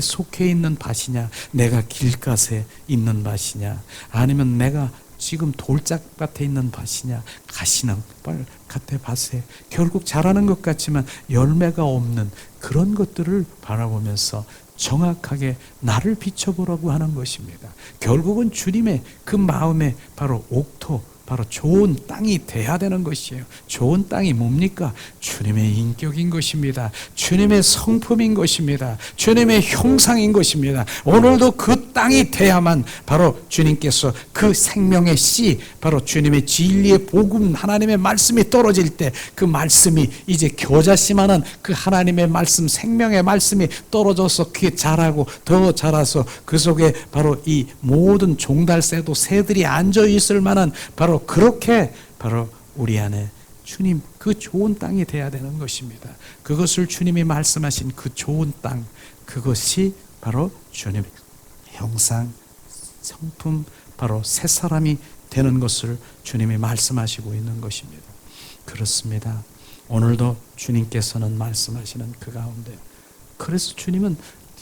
속해 있는 밭이냐, 내가 길가에 있는 밭이냐, 아니면 내가 지금 돌짝밭에 있는 밭이냐, 가시나밭의 밭에 결국 자라는 것 같지만 열매가 없는 그런 것들을 바라보면서 정확하게 나를 비춰보라고 하는 것입니다. 결국은 주님의 그 마음에 바로 옥토, 바로 좋은 땅이 돼야 되는 것이에요. 좋은 땅이 뭡니까? 주님의 인격인 것입니다. 주님의 성품인 것입니다. 주님의 형상인 것입니다. 오늘도 그 땅이 돼야만 바로 주님께서 그 생명의 씨, 바로 주님의 진리의 복음, 하나님의 말씀이 떨어질 때 그 말씀이 이제 겨자씨만한 그 하나님의 말씀, 생명의 말씀이 떨어져서 그게 자라고 더 자라서 그 속에 바로 이 모든 종달새도 새들이 앉아 있을 만한 바로 그렇게 바로 우리 안에 주님 그 좋은 땅이 돼야 되는 것입니다. 그것을 주님이 말씀하신 그 좋은 땅, 그것이 바로 주님의 형상, 성품, 바로 새 사람이 되는 것을 주님이 말씀하시고 있는 것입니다. 그렇습니다. 오늘도 주님께서는 말씀하시는 그 가운데, 그래서 주님은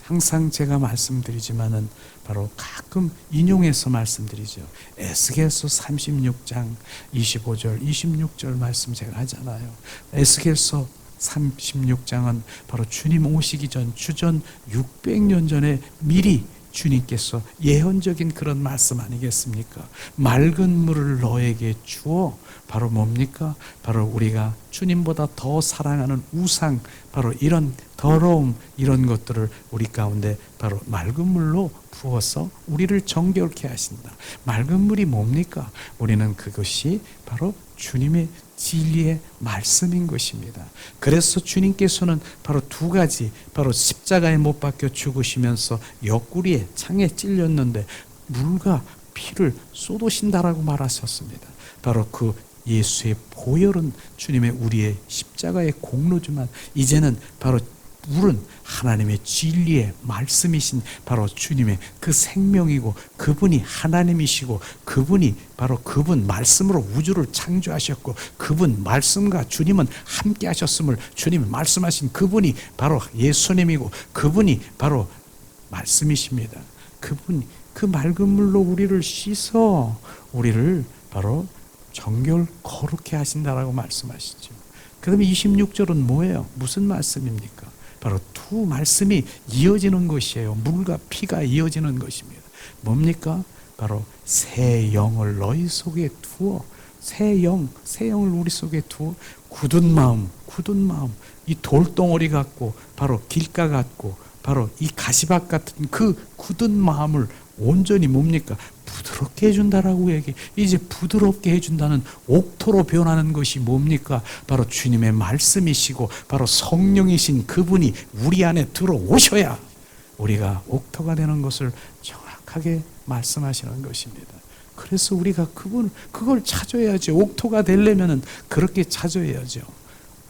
항상 제가 말씀드리지만은 바로 가끔 인용해서 말씀드리죠. 에스겔서 36장 25절 26절 말씀 제가 하잖아요. 에스겔서 36장은 바로 주님 오시기 전 주전 600년 전에 미리 주님께서 예언적인 그런 말씀 아니겠습니까? 맑은 물을 너에게 주어, 바로 뭡니까? 바로 우리가 주님보다 더 사랑하는 우상, 바로 이런 더러움, 이런 것들을 우리 가운데 바로 맑은 물로 부어서 우리를 정결케 하신다. 맑은 물이 뭡니까? 우리는 그것이 바로 주님의 진리의 말씀인 것입니다. 그래서 주님께서는 바로 두 가지, 바로 십자가에 못 박혀 죽으시면서 옆구리에 창에 찔렸는데 물과 피를 쏟으신다라고 말하셨습니다. 바로 그 예수의 보혈은 주님의 우리의 십자가의 공로지만 이제는 바로 물은 하나님의 진리의 말씀이신 바로 주님의 그 생명이고, 그분이 하나님이시고, 그분이 바로 그분 말씀으로 우주를 창조하셨고, 그분 말씀과 주님은 함께 하셨음을 주님이 말씀하신 그분이 바로 예수님이고, 그분이 바로 말씀이십니다. 그분이 그 맑은 물로 우리를 씻어 우리를 바로 정결 거룩해 하신다라고 말씀하시죠. 그 다음에 26절은 뭐예요? 무슨 말씀입니까? 바로 두 말씀이 이어지는 것이에요. 물과 피가 이어지는 것입니다. 뭡니까? 바로 새 영을 너희 속에 두어, 새 영을 우리 속에 두어 굳은 마음, 이 돌덩어리 같고 바로 길가 같고 바로 이 가시밭 같은 그 굳은 마음을 온전히 뭡니까? 부드럽게 해준다라고 얘기. 이제 부드럽게 해준다는 옥토로 변하는 것이 뭡니까? 바로 주님의 말씀이시고 바로 성령이신 그분이 우리 안에 들어오셔야 우리가 옥토가 되는 것을 정확하게 말씀하시는 것입니다. 그래서 우리가 그걸 찾아야죠. 옥토가 되려면은 그렇게 찾아야죠.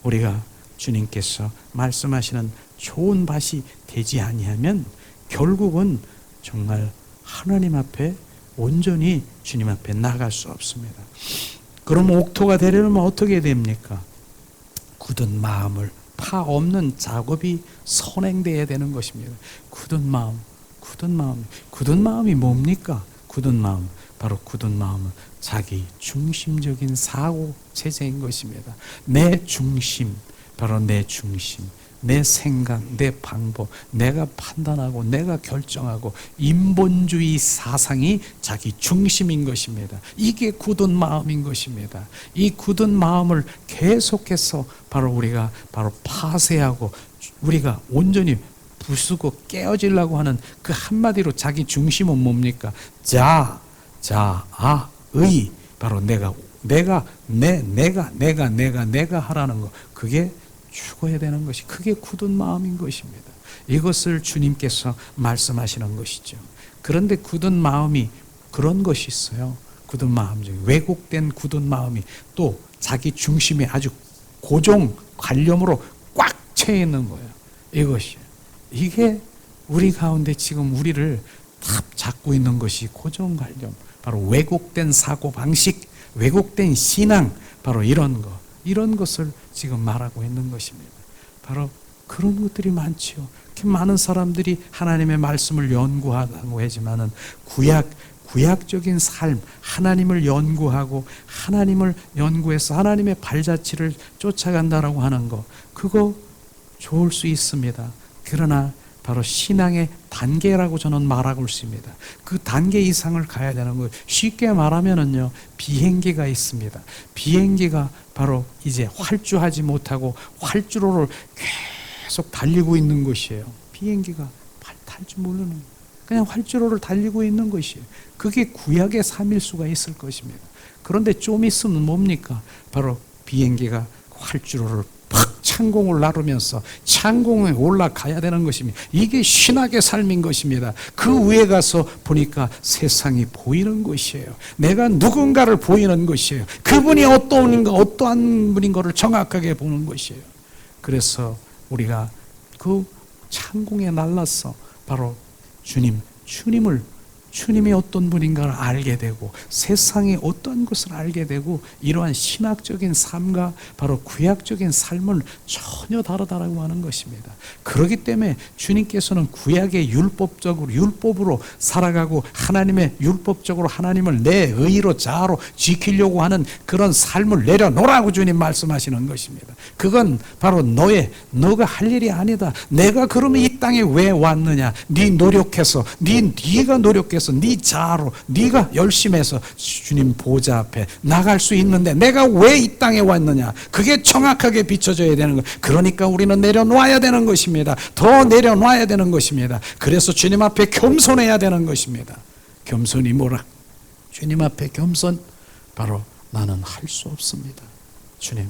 우리가 주님께서 말씀하시는 좋은 밭이 되지 아니하면 결국은 정말 하나님 앞에 온전히 주님 앞에 나갈 수 없습니다. 그럼 옥토가 되려면 어떻게 됩니까? 굳은 마음을 파 없는 작업이 선행되어야 되는 것입니다. 굳은 마음이 뭡니까? 굳은 마음, 바로 굳은 마음은 자기 중심적인 사고 체제인 것입니다. 내 중심, 바로 내 중심, 내 생각, 내 방법, 내가 판단하고 내가 결정하고 인본주의 사상이 자기 중심인 것입니다. 이게 굳은 마음인 것입니다. 이 굳은 마음을 계속해서 바로 우리가 바로 파쇄하고 우리가 온전히 부수고 깨어지려고 하는 그 한마디로 자기 중심은 뭡니까? 의, 바로 내가 하라는 거, 그게 죽어야 되는 것이, 그게 굳은 마음인 것입니다. 이것을 주님께서 말씀하시는 것이죠. 그런데 굳은 마음이 그런 것이 있어요. 굳은 마음 중에 왜곡된 굳은 마음이 또 자기 중심에 아주 고정 관념으로 꽉 채 있는 거예요. 이게 우리 가운데 지금 우리를 다 잡고 있는 것이 고정 관념, 바로 왜곡된 사고 방식, 왜곡된 신앙, 바로 이런 것을 지금 말하고 있는 것입니다. 바로 그런 것들이 많지요. 많은 사람들이 하나님의 말씀을 연구하다고 하지만은 구약적인 삶, 하나님을 연구하고 하나님을 연구해서 하나님의 발자취를 쫓아간다라고 하는 거, 그거 좋을 수 있습니다. 그러나 바로 신앙의 단계라고 저는 말하고 있습니다. 그 단계 이상을 가야 되는 거예요. 쉽게 말하면은요, 비행기가 있습니다. 비행기가 바로 이제 활주하지 못하고 활주로를 계속 달리고 있는 것이에요. 비행기가 탈 줄 모르는, 그냥 활주로를 달리고 있는 것이에요. 그게 구약의 3일수가 있을 것입니다. 그런데 좀 있으면 뭡니까? 바로 비행기가 활주로를 팍 창공을 나르면서 창공에 올라가야 되는 것입니다. 이게 신학의 삶인 것입니다. 그 위에 가서 보니까 세상이 보이는 것이에요. 내가 누군가를 보이는 것이에요. 그분이 어떠한 분인 것을 정확하게 보는 것이에요. 그래서 우리가 그 창공에 날라서 바로 주님이 어떤 분인가를 알게 되고 세상에 어떤 것을 알게 되고 이러한 신학적인 삶과 바로 구약적인 삶을 전혀 다르다라고 하는 것입니다. 그렇기 때문에 주님께서는 구약의 율법으로 살아가고 하나님의 율법적으로 하나님을 내 의로 자아로 지키려고 하는 그런 삶을 내려놓으라고 주님 말씀하시는 것입니다. 그건 바로 너가 할 일이 아니다. 내가 그러면 이 땅에 왜 왔느냐? 네가 노력해서 네 자아로 네가 열심히 해서 주님 보좌 앞에 나갈 수 있는데 내가 왜 이 땅에 왔느냐? 그게 정확하게 비춰져야 되는 거예요. 그러니까 우리는 내려놔야 되는 것입니다. 더 내려놔야 되는 것입니다. 그래서 주님 앞에 겸손해야 되는 것입니다. 겸손이 뭐라? 주님 앞에 겸손, 바로 나는 할 수 없습니다. 주님,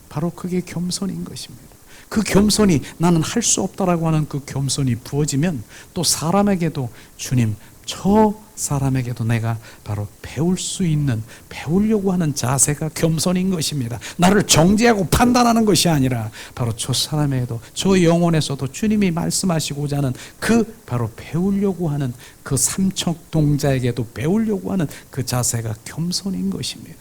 바로 그게 겸손인 것입니다. 그 겸손이 나는 할 수 없다라고 하는 그 겸손이 부어지면 또 사람에게도 주님, 저 사람에게도 내가 바로 배우려고 하는 자세가 겸손인 것입니다. 나를 정죄하고 판단하는 것이 아니라 바로 저 사람에게도, 저 영혼에서도 주님이 말씀하시고자 하는 그 바로 배우려고 하는 그 삼척동자에게도 배우려고 하는 그 자세가 겸손인 것입니다.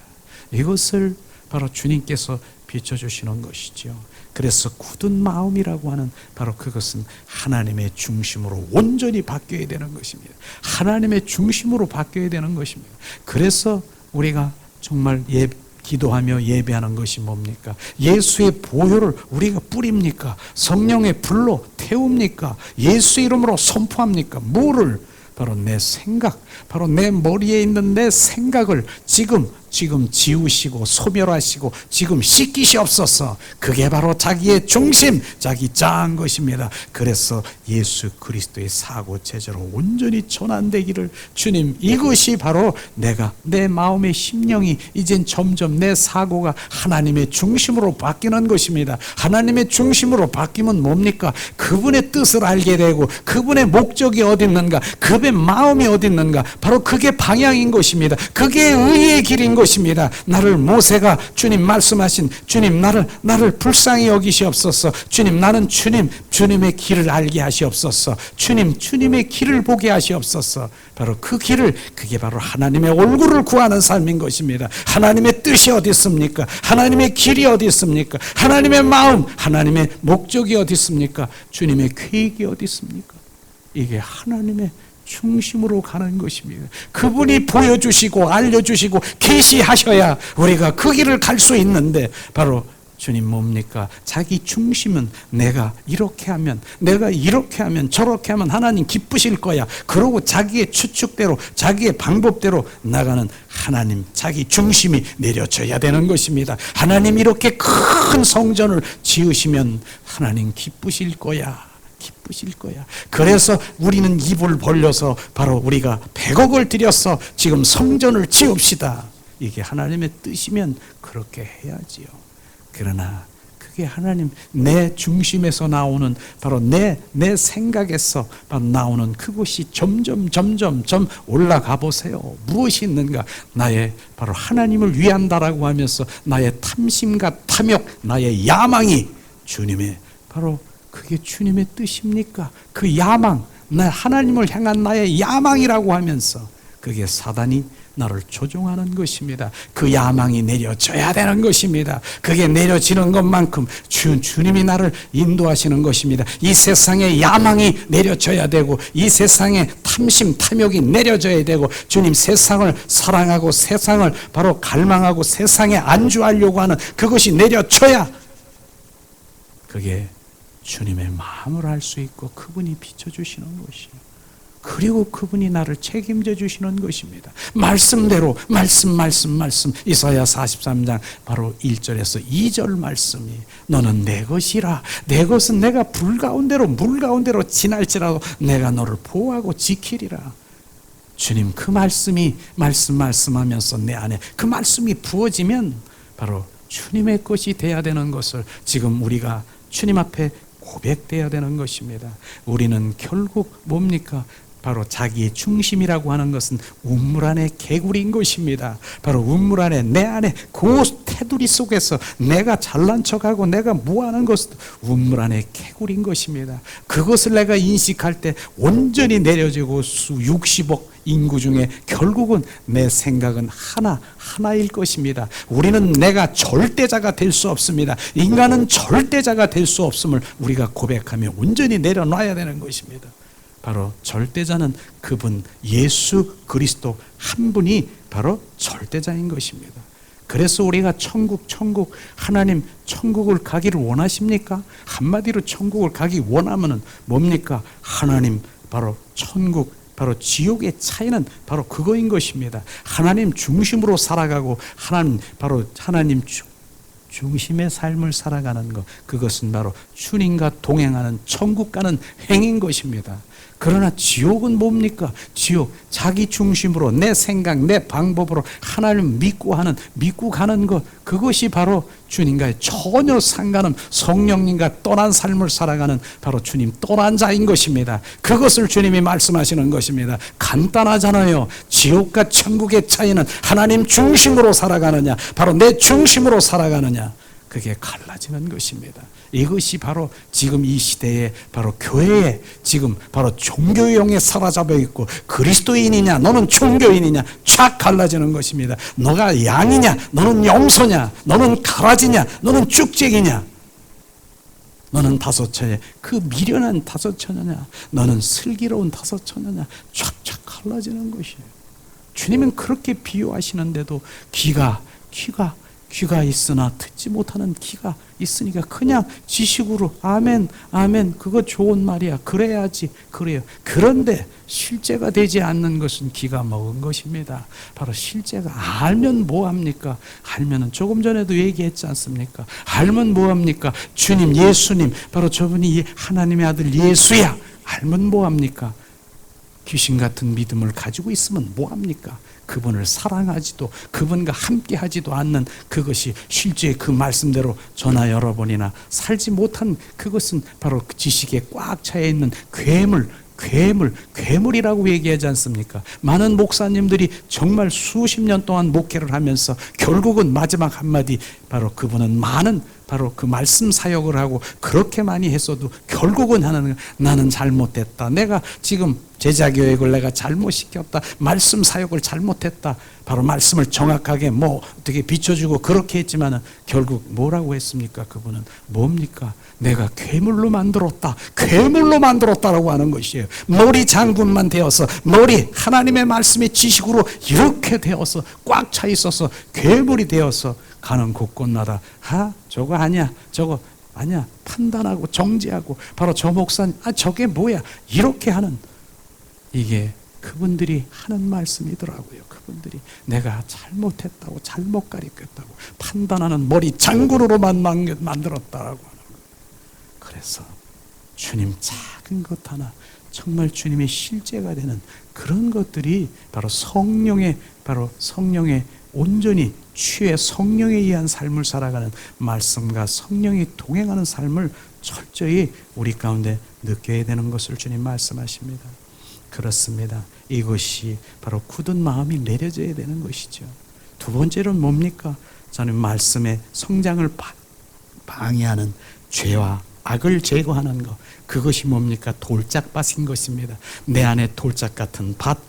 이것을 바로 주님께서 비춰주시는 것이죠. 그래서 굳은 마음이라고 하는 바로 그것은 하나님의 중심으로 온전히 바뀌어야 되는 것입니다. 하나님의 중심으로 바뀌어야 되는 것입니다. 그래서 우리가 정말 기도하며 예배하는 것이 뭡니까? 예수의 보혈을 우리가 뿌립니까? 성령의 불로 태웁니까? 예수 이름으로 선포합니까? 뭐를? 바로 내 생각, 바로 내 머리에 있는 내 생각을 지금 지우시고 소멸하시고 지금 씻기시옵소서. 그게 바로 자기의 중심, 자기 자아인 것입니다. 그래서 예수 그리스도의 사고 체제로 온전히 전환되기를 주님, 이것이 바로 내 마음의 심령이 이젠 점점 내 사고가 하나님의 중심으로 바뀌는 것입니다. 하나님의 중심으로 바뀌면 뭡니까? 그분의 뜻을 알게 되고 그분의 목적이 어디 있는가, 그분의 마음이 어디 있는가, 바로 그게 방향인 것입니다. 그게 의의 길인 것입니다. 나를 모세가 주님 말씀하신 주님 나를 불쌍히 여기시옵소서. 주님, 나는 주님의 길을 알게 하시옵소서. 주님의 길을 보게 하시옵소서. 바로 그 길을, 그게 바로 하나님의 얼굴을 구하는 삶인 것입니다. 하나님의 뜻이 어디 있습니까? 하나님의 길이 어디 있습니까? 하나님의 마음, 하나님의 목적이 어디 있습니까? 주님의 계획이 어디 있습니까? 이게 하나님의 중심으로 가는 것입니다. 그분이 보여주시고 알려주시고 계시하셔야 우리가 그 길을 갈 수 있는데, 바로 주님 뭡니까? 자기 중심은 내가 이렇게 하면 저렇게 하면 하나님 기쁘실 거야. 그러고 자기의 추측대로 자기의 방법대로 나가는 하나님, 자기 중심이 내려져야 되는 것입니다. 하나님 이렇게 큰 성전을 지으시면 하나님 기쁘실 거야. 그래서 우리는 입을 벌려서 바로 우리가 100억을 들여서 지금 성전을 지읍시다. 이게 하나님의 뜻이면 그렇게 해야지요. 그러나 그게 하나님 내 중심에서 나오는, 바로 내 생각에서 바로 나오는 그것이 점점 올라가 보세요. 무엇이 있는가? 나의 바로 하나님을 위한다라고 하면서 나의 탐심과 탐욕, 나의 야망이 주님의 바로 그게 주님의 뜻입니까? 그 야망, 하나님을 향한 나의 야망이라고 하면서 그게 사단이 나를 조종하는 것입니다. 그 야망이 내려져야 되는 것입니다. 그게 내려지는 것만큼 주님이 나를 인도하시는 것입니다. 이 세상의 야망이 내려져야 되고 이 세상의 탐심, 탐욕이 내려져야 되고 주님, 세상을 사랑하고 세상을 바로 갈망하고 세상에 안주하려고 하는 그것이 내려져야 그게 주님의 마음을 알 수 있고 그분이 비춰주시는 것이에요. 그리고 그분이 나를 책임져 주시는 것입니다. 말씀대로 말씀 이사야 43장 바로 1절에서 2절 말씀이 너는 내 것이라 내 것은 내가 불 가운데로 물 가운데로 지날지라도 내가 너를 보호하고 지키리라. 주님 그 말씀이 말씀하면서 내 안에 그 말씀이 부어지면 바로 주님의 것이 돼야 되는 것을 지금 우리가 주님 앞에 고백돼야 되는 것입니다. 우리는 결국 뭡니까? 바로 자기의 중심이라고 하는 것은 우물 안의 개구리인 것입니다. 바로 우물 안에 내 안에 그 테두리 속에서 내가 잘난 척하고 내가 뭐하는 것도 우물 안의 개구리인 것입니다. 그것을 내가 인식할 때 온전히 내려지고 60억 인구 중에 결국은 내 생각은 하나일 것입니다. 우리는 내가 절대자가 될 수 없습니다. 인간은 절대자가 될 수 없음을 우리가 고백하며 온전히 내려놔야 되는 것입니다. 바로 절대자는 그분 예수 그리스도 한 분이 바로 절대자인 것입니다. 그래서 우리가 천국 하나님 천국을 가기를 원하십니까? 한마디로 천국을 가기 원하면은 뭡니까? 하나님 바로 천국 바로 지옥의 차이는 바로 그거인 것입니다. 하나님 중심으로 살아가고 하나님 중심의 삶을 살아가는 것, 그것은 바로 주님과 동행하는 천국 가는 행인 것입니다. 그러나 지옥은 뭡니까? 지옥, 자기 중심으로 내 생각, 내 방법으로 하나님을 믿고 가는 것, 그것이 바로 주님과의 전혀 상관없는 성령님과 떠난 삶을 살아가는 바로 주님 떠난 자인 것입니다. 그것을 주님이 말씀하시는 것입니다. 간단하잖아요. 지옥과 천국의 차이는 하나님 중심으로 살아가느냐, 바로 내 중심으로 살아가느냐, 그게 갈라지는 것입니다. 이것이 바로 지금 이 시대에 바로 교회에 지금 바로 종교형에 사로잡혀 있고 그리스도인이냐 너는 종교인이냐 쫙 갈라지는 것입니다. 너가 양이냐 너는 염소냐 너는 가라지냐 너는 쭉쟁이냐 너는 다섯처냐 그 미련한 다섯처냐냐 너는 슬기로운 다섯처냐냐 쫙쫙 갈라지는 것이에요. 주님은 그렇게 비유하시는데도 귀가 있으나 듣지 못하는 귀가 있으니까 그냥 지식으로 아멘 그거 좋은 말이야 그래야지 그래요. 그런데 실제가 되지 않는 것은 귀가 먹은 것입니다. 바로 실제가 알면 뭐합니까? 알면은 조금 전에도 얘기했지 않습니까? 알면 뭐합니까? 주님 예수님 바로 저분이 하나님의 아들 예수야. 알면 뭐합니까? 귀신 같은 믿음을 가지고 있으면 뭐합니까? 그분을 사랑하지도 그분과 함께하지도 않는 그것이 실제 그 말씀대로 저나 여러분이나 살지 못한 그것은 바로 그 지식에 꽉 차여 있는 괴물이라고 얘기하지 않습니까? 많은 목사님들이 정말 수십 년 동안 목회를 하면서 결국은 마지막 한마디 바로 그분은 많은 바로 그 말씀 사역을 하고 그렇게 많이 했어도 결국은 하는 나는 잘못됐다. 내가 지금 제자교육을 내가 잘못 시켰다. 말씀 사역을 잘못했다. 바로 말씀을 정확하게 어떻게 비춰주고 그렇게 했지만은 결국 뭐라고 했습니까? 그분은 뭡니까? 내가 괴물로 만들었다라고 하는 것이에요. 머리 장군만 되어서 하나님의 말씀의 지식으로 이렇게 되어서 꽉 차 있어서 괴물이 되어서 가는 곳곳마다 저거 아니야 판단하고 정죄하고 바로 저 목사님 저게 뭐야 이렇게 하는 이게 그분들이 하는 말씀이더라고요. 그분들이 내가 잘못했다고 잘못 가르쳤다고 판단하는 머리 장군으로만 만들었다라고 하는 거예요. 그래서 주님 작은 것 하나 정말 주님의 실제가 되는 그런 것들이 바로 성령의 온전히 취해 성령에 의한 삶을 살아가는 말씀과 성령이 동행하는 삶을 철저히 우리 가운데 느껴야 되는 것을 주님 말씀하십니다. 그렇습니다. 이것이 바로 굳은 마음이 내려져야 되는 것이죠. 두 번째로는 뭡니까? 저는 말씀의 성장을 방해하는 죄와 악을 제거하는 것. 그것이 뭡니까? 돌짝밭인 것입니다. 내 안에 돌짝 같은 밭,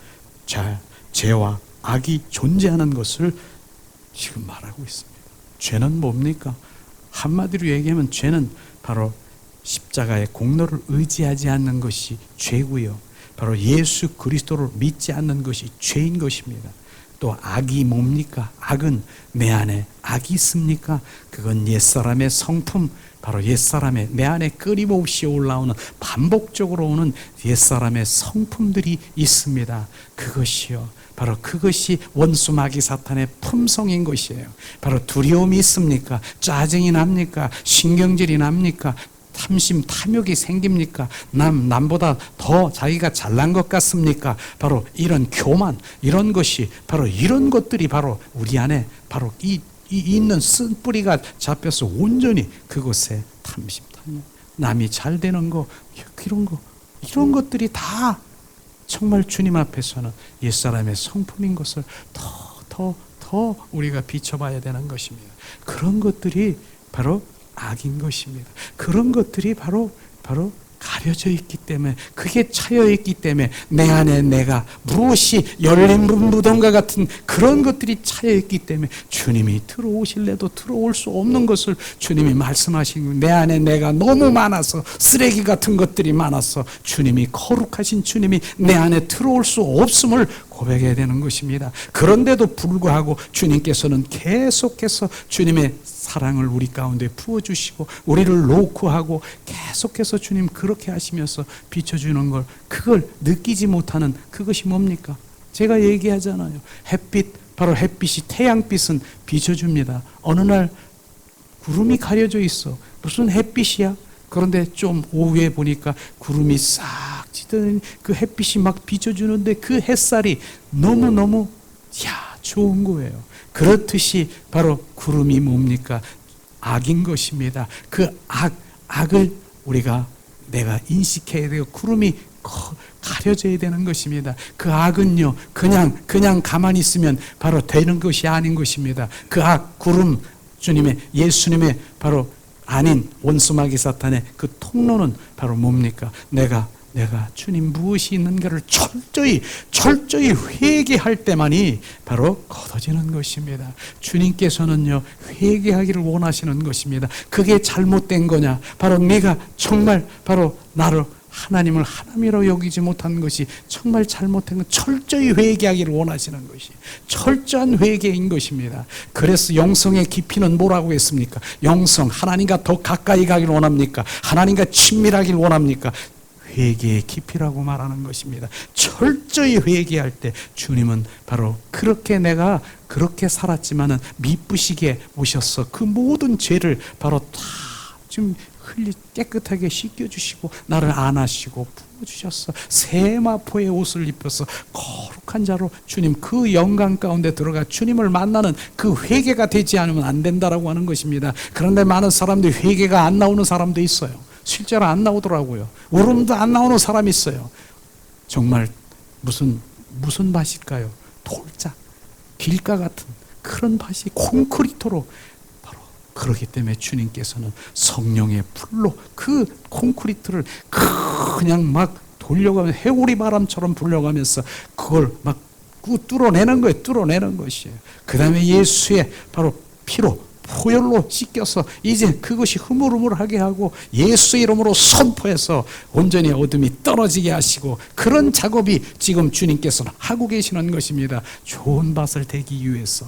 죄와 악이 존재하는 것을 지금 말하고 있습니다. 죄는 뭡니까? 한마디로 얘기하면 죄는 바로 십자가의 공로를 의지하지 않는 것이 죄고요. 바로 예수 그리스도를 믿지 않는 것이 죄인 것입니다. 또 악이 뭡니까? 악은 내 안에 악이 있습니까? 그건 옛사람의 성품, 바로 옛사람의 내 안에 끊임없이 올라오는 반복적으로 오는 옛사람의 성품들이 있습니다. 그것이요, 바로 그것이 원수 마귀 사탄의 품성인 것이에요. 바로 두려움이 있습니까? 짜증이 납니까? 신경질이 납니까? 탐심, 탐욕이 생깁니까? 남보다 더 자기가 잘난 것 같습니까? 바로 이런 교만, 이런 것이, 바로 이런 것들이 바로 우리 안에 바로 이 있는 쓴뿌리가 잡혀서 온전히 그곳에 탐심, 탐욕, 남이 잘 되는 거, 이런 것들이 다 정말 주님 앞에서는 옛사람의 성품인 것을 더 우리가 비춰봐야 되는 것입니다. 그런 것들이 바로 악인 것입니다. 그런 것들이 바로 가려져 있기 때문에, 그게 차여 있기 때문에 내 안에 내가 무엇이 열린 무덤과 같은 그런 것들이 차여 있기 때문에 주님이 들어오실래도 들어올 수 없는 것을 주님이 말씀하신, 내 안에 내가 너무 많아서, 쓰레기 같은 것들이 많아서 주님이, 거룩하신 주님이 내 안에 들어올 수 없음을 고백해야 되는 것입니다. 그런데도 불구하고 주님께서는 계속해서 주님의 사랑을 우리 가운데 부어주시고 우리를 놓고 하고 계속해서 주님 그렇게 하시면서 비춰주는 걸, 그걸 느끼지 못하는 그것이 뭡니까? 제가 얘기하잖아요. 햇빛, 바로 햇빛이, 태양빛은 비춰줍니다. 어느 날 구름이 가려져 있어. 무슨 햇빛이야? 그런데 좀 오후에 보니까 구름이 싹 지던 그 햇빛이 막 비춰주는데 그 햇살이 너무너무 좋은 거예요. 그렇듯이 바로 구름이 뭡니까? 악인 것입니다. 그 악을 내가 인식해야 돼요. 구름이 가려져야 되는 것입니다. 그 악은요, 그냥 가만히 있으면 바로 되는 것이 아닌 것입니다. 그 악, 구름, 예수님의 바로 아닌 원수마귀 사탄의 그 통로는 바로 뭡니까? 내가 주님 무엇이 있는가를 철저히 회개할 때만이 바로 걷어지는 것입니다. 주님께서는요, 회개하기를 원하시는 것입니다. 그게 잘못된 거냐? 바로 네가 정말 바로 나를, 하나님을 하나님이라고 여기지 못한 것이 정말 잘못된 것, 철저히 회개하기를 원하시는 것이 철저한 회개인 것입니다. 그래서 영성의 깊이는 뭐라고 했습니까? 영성, 하나님과 더 가까이 가기를 원합니까? 하나님과 친밀하기를 원합니까? 회개의 깊이라고 말하는 것입니다. 철저히 회개할 때 주님은 바로 그렇게 내가 그렇게 살았지만은 미쁘시게 오셔서 그 모든 죄를 바로 다 좀 깨끗하게 씻겨주시고 나를 안아시고 부어주셔서 세마포의 옷을 입혀서 거룩한 자로 주님 그 영광 가운데 들어가 주님을 만나는 그 회개가 되지 않으면 안 된다라고 하는 것입니다. 그런데 많은 사람들이 회개가 안 나오는 사람도 있어요. 실제로 안 나오더라고요. 울음도 안 나오는 사람이 있어요. 정말 무슨 밭일까요? 돌짝, 길가 같은 그런 밭이 콘크리트로, 바로 그렇기 때문에 주님께서는 성령의 불로 그 콘크리트를 그냥 막 돌려가면서 해오리 바람처럼 불려가면서 그걸 막 뚫어내는 거예요. 뚫어내는 것이에요. 그 다음에 예수의 바로 피로, 포열로 씻겨서 이제 그것이 흐물흐물하게 하고 예수 이름으로 선포해서 온전히 어둠이 떨어지게 하시고, 그런 작업이 지금 주님께서는 하고 계시는 것입니다. 좋은 밭을 되기 위해서.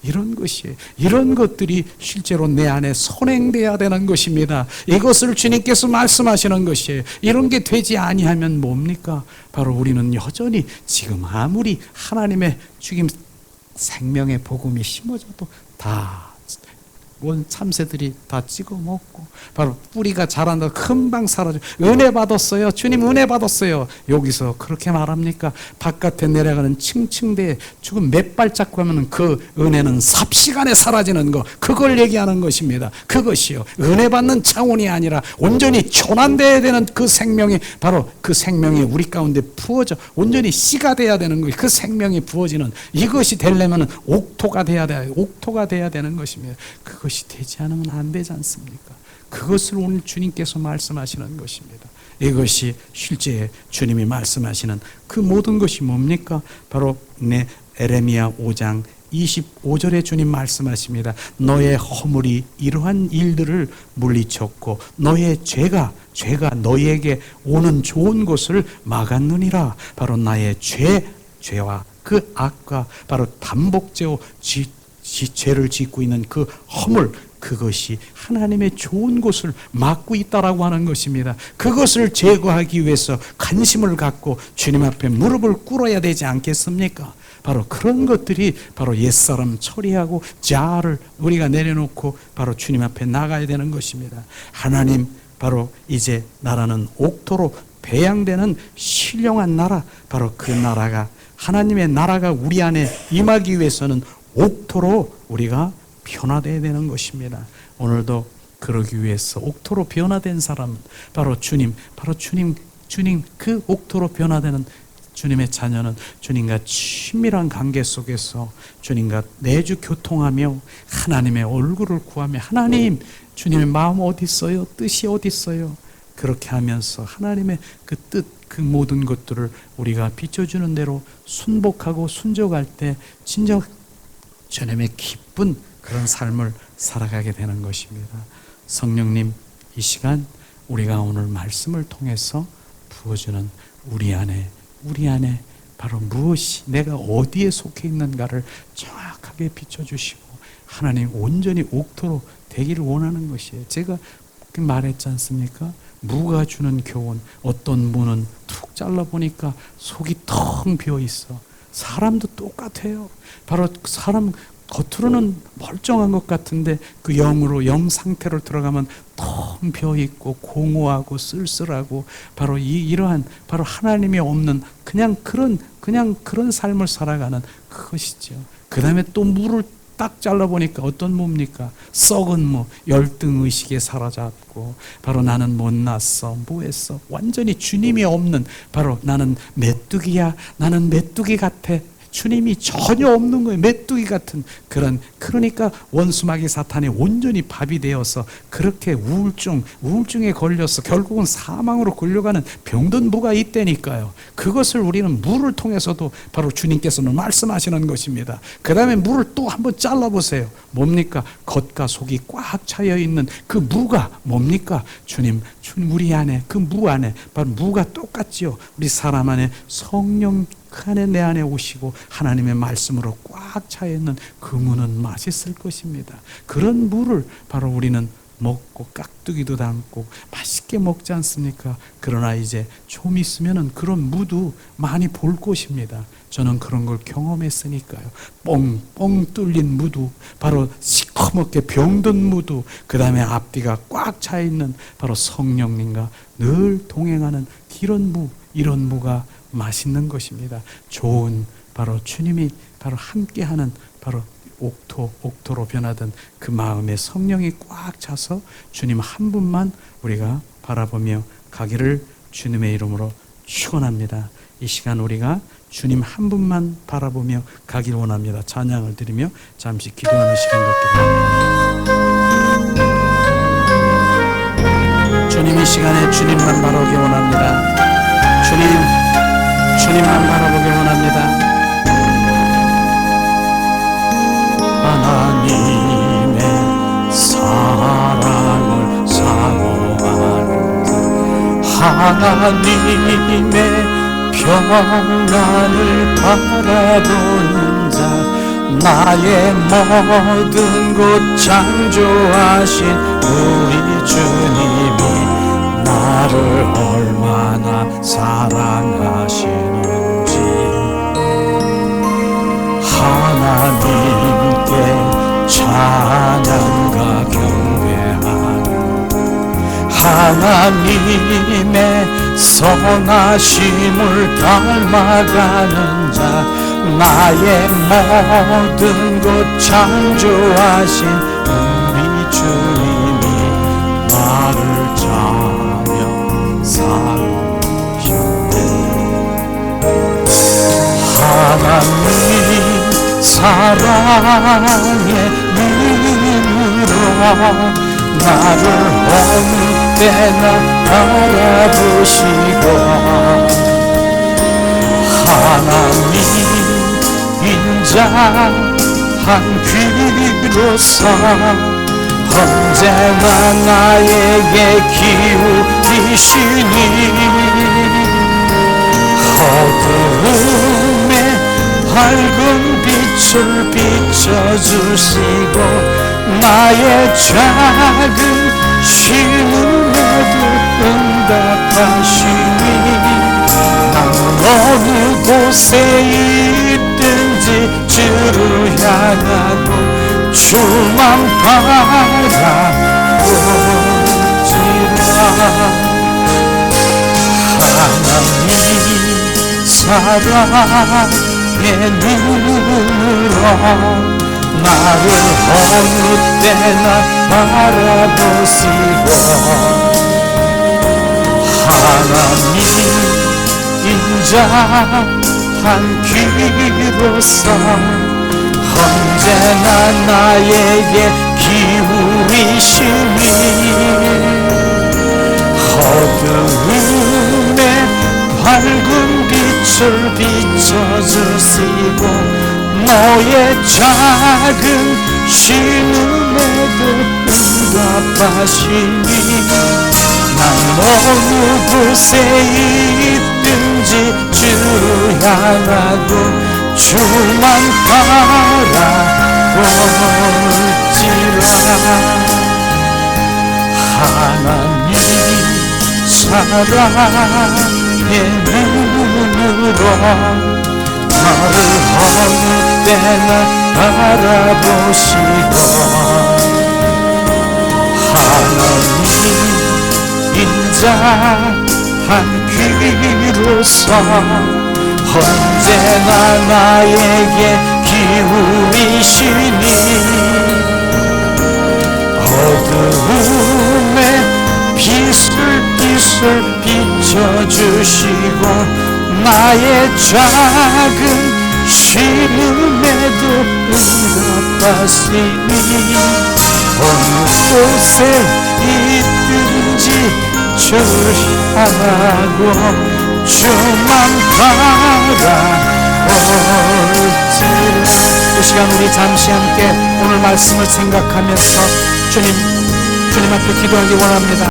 이런 것들이 실제로 내 안에 선행돼야 되는 것입니다. 이것을 주님께서 말씀하시는 것이에요. 이런 게 되지 아니하면 뭡니까? 바로 우리는 여전히 지금 아무리 하나님의 죽임 생명의 복음이 심어져도 다 참새들이 다 찍어 먹고, 바로 뿌리가 자란다 금방 사라져. 은혜 받았어요. 주님 은혜 받았어요. 여기서 그렇게 말합니까? 바깥에 내려가는 층층대에 죽은 몇 발짝 가면 그 은혜는 삽시간에 사라지는 거, 그걸 얘기하는 것입니다. 그것이요, 은혜 받는 차원이 아니라 온전히 전환되어야 되는 그 생명이, 바로 그 생명이 우리 가운데 부어져 온전히 씨가 돼야 되는 것이, 그 생명이 부어지는, 이것이 되려면 옥토가 돼야 되는 것입니다. 그것이 되지 않으면 안 되지 않습니까? 그것을 오늘 주님께서 말씀하시는 것입니다. 이것이 실제 주님이 말씀하시는 그 모든 것이 뭡니까? 바로 에레미야 5장 25절에 주님 말씀하십니다. 너의 허물이 이러한 일들을 물리쳤고 너의 죄가 너희에게 오는 좋은 것을 막았느니라. 바로 나의 죄와 그 악과 바로 반복죄로 죄를 짓고 있는 그 허물, 그것이 하나님의 좋은 곳을 막고 있다라고 하는 것입니다. 그것을 제거하기 위해서 관심을 갖고 주님 앞에 무릎을 꿇어야 되지 않겠습니까? 바로 그런 것들이 바로 옛사람 처리하고 자아를 우리가 내려놓고 바로 주님 앞에 나가야 되는 것입니다. 하나님, 바로 이제 나라는 옥토로 배양되는 신령한 나라, 바로 그 나라가, 하나님의 나라가 우리 안에 임하기 위해서는 옥토로 우리가 변화되어야 되는 것입니다. 오늘도 그러기 위해서 옥토로 변화된 사람은 바로 주님, 주님 그 옥토로 변화되는 주님의 자녀는 주님과 친밀한 관계 속에서 주님과 매주 교통하며 하나님의 얼굴을 구하며, 하나님, 주님의 마음 어디 있어요? 뜻이 어디 있어요? 그렇게 하면서 하나님의 그 뜻, 그 모든 것들을 우리가 비춰주는 대로 순복하고 순종할 때 진정 주님의 기쁜 그런 삶을 살아가게 되는 것입니다. 성령님, 이 시간 우리가 오늘 말씀을 통해서 부어주는 우리 안에 바로 무엇이, 내가 어디에 속해 있는가를 정확하게 비춰주시고 하나님 온전히 옥토로 되기를 원하는 것이에요. 제가 말했지 않습니까? 무가 주는 교훈, 어떤 무는 툭 잘라보니까 속이 텅 비어있어. 사람도 똑같아요. 바로 사람 겉으로는 멀쩡한 것 같은데 그 영으로, 영 상태로 들어가면 텅 비어있고 공허하고 쓸쓸하고 바로 이러한 바로 하나님이 없는 그냥 그런 삶을 살아가는 그것이죠. 그 다음에 또 무를 딱 잘라보니까 어떤 무입니까? 썩은 무, 열등의식에 사로잡고 바로 나는 못났어, 뭐했어, 완전히 주님이 없는, 바로 나는 메뚜기야, 나는 메뚜기 같아, 주님이 전혀 없는 거예요. 메뚜기 같은 그러니까 원수마귀 사탄이 온전히 밥이 되어서 그렇게 우울증에 걸려서 결국은 사망으로 끌려가는 병든 무가 있다니까요. 그것을 우리는 무를 통해서도 바로 주님께서는 말씀하시는 것입니다. 그 다음에 무를 또 한번 잘라보세요. 뭡니까? 겉과 속이 꽉 차여 있는 그 무가 뭡니까? 주님 우리 안에, 그 무 안에 바로 무가 똑같지요. 우리 사람 안에 성령 안에, 내 안에 오시고 하나님의 말씀으로 꽉 차있는 그 무는 맛있을 것입니다. 그런 무를 바로 우리는 먹고 깍두기도 담고 맛있게 먹지 않습니까? 그러나 이제 좀 있으면은 그런 무도 많이 볼 것입니다. 저는 그런 걸 경험했으니까요. 뻥뻥 뚫린 무도, 바로 시커멓게 병든 무도, 그 다음에 앞뒤가 꽉 차 있는 바로 성령님과 늘 동행하는 이런 무가 맛있는 것입니다. 좋은 바로 주님이 바로 함께하는 바로 옥토로 변하던 그 마음에 성령이 꽉 차서 주님 한 분만 우리가 바라보며 가기를 주님의 이름으로 축원합니다. 이 시간 우리가 주님 한 분만 바라보며 가기를 원합니다. 찬양을 드리며 잠시 기도하는 시간 갖기를 원합니다. 주님, 이 시간에 주님만 바라보기 원합니다. 주님만 바라보기 원합니다. 하나님의 사랑을 사모하는 자, 하나님의 평안을 바라보는 자, 나의 모든 것 창조하신 우리 주님이 나를 얼마나 사랑하시는지 하나님께 찬양과 경배하는 하나님의 선하심을 닮아가는 자, 나의 모든 것 창조하신 우리 주님이 나를 자며 살으셨네. 하나님 사랑의 눈으로 나를 어느 때나 바라보시고 하나님 인자한 귀로서 언제나 나에게 기울이시니 밝은 빛을 비춰주시고 나의 작은 심음에도 응답하시니 나는 어느 곳에 있든지 주를 향하고 주만 바라보지라. 하나님 사랑의 눈으로 나를 어느 때나 바라보시고 하나님 인자한 귀로서 언제나 나에게 기울이시니 어두움에 밝은 빛을 비춰주시고 너의 작은 심음에도 응답하시니 난 어느 곳에 있든지 주를 향하고 주만 바라볼지라. 하나님 사랑의 눈으로 나를 어느 때나 바라보시고 하나님 인자한 귀로서 언제나 나에게 기울이시니 어두움에 빛을 비춰주시고 나의 작은 심음에도 응답하시니 어느 곳에 있든지 주를 향하고 주만 바라볼지라. 이 시간 우리 잠시 함께 오늘 말씀을 생각하면서 주님 앞에 기도하기 원합니다.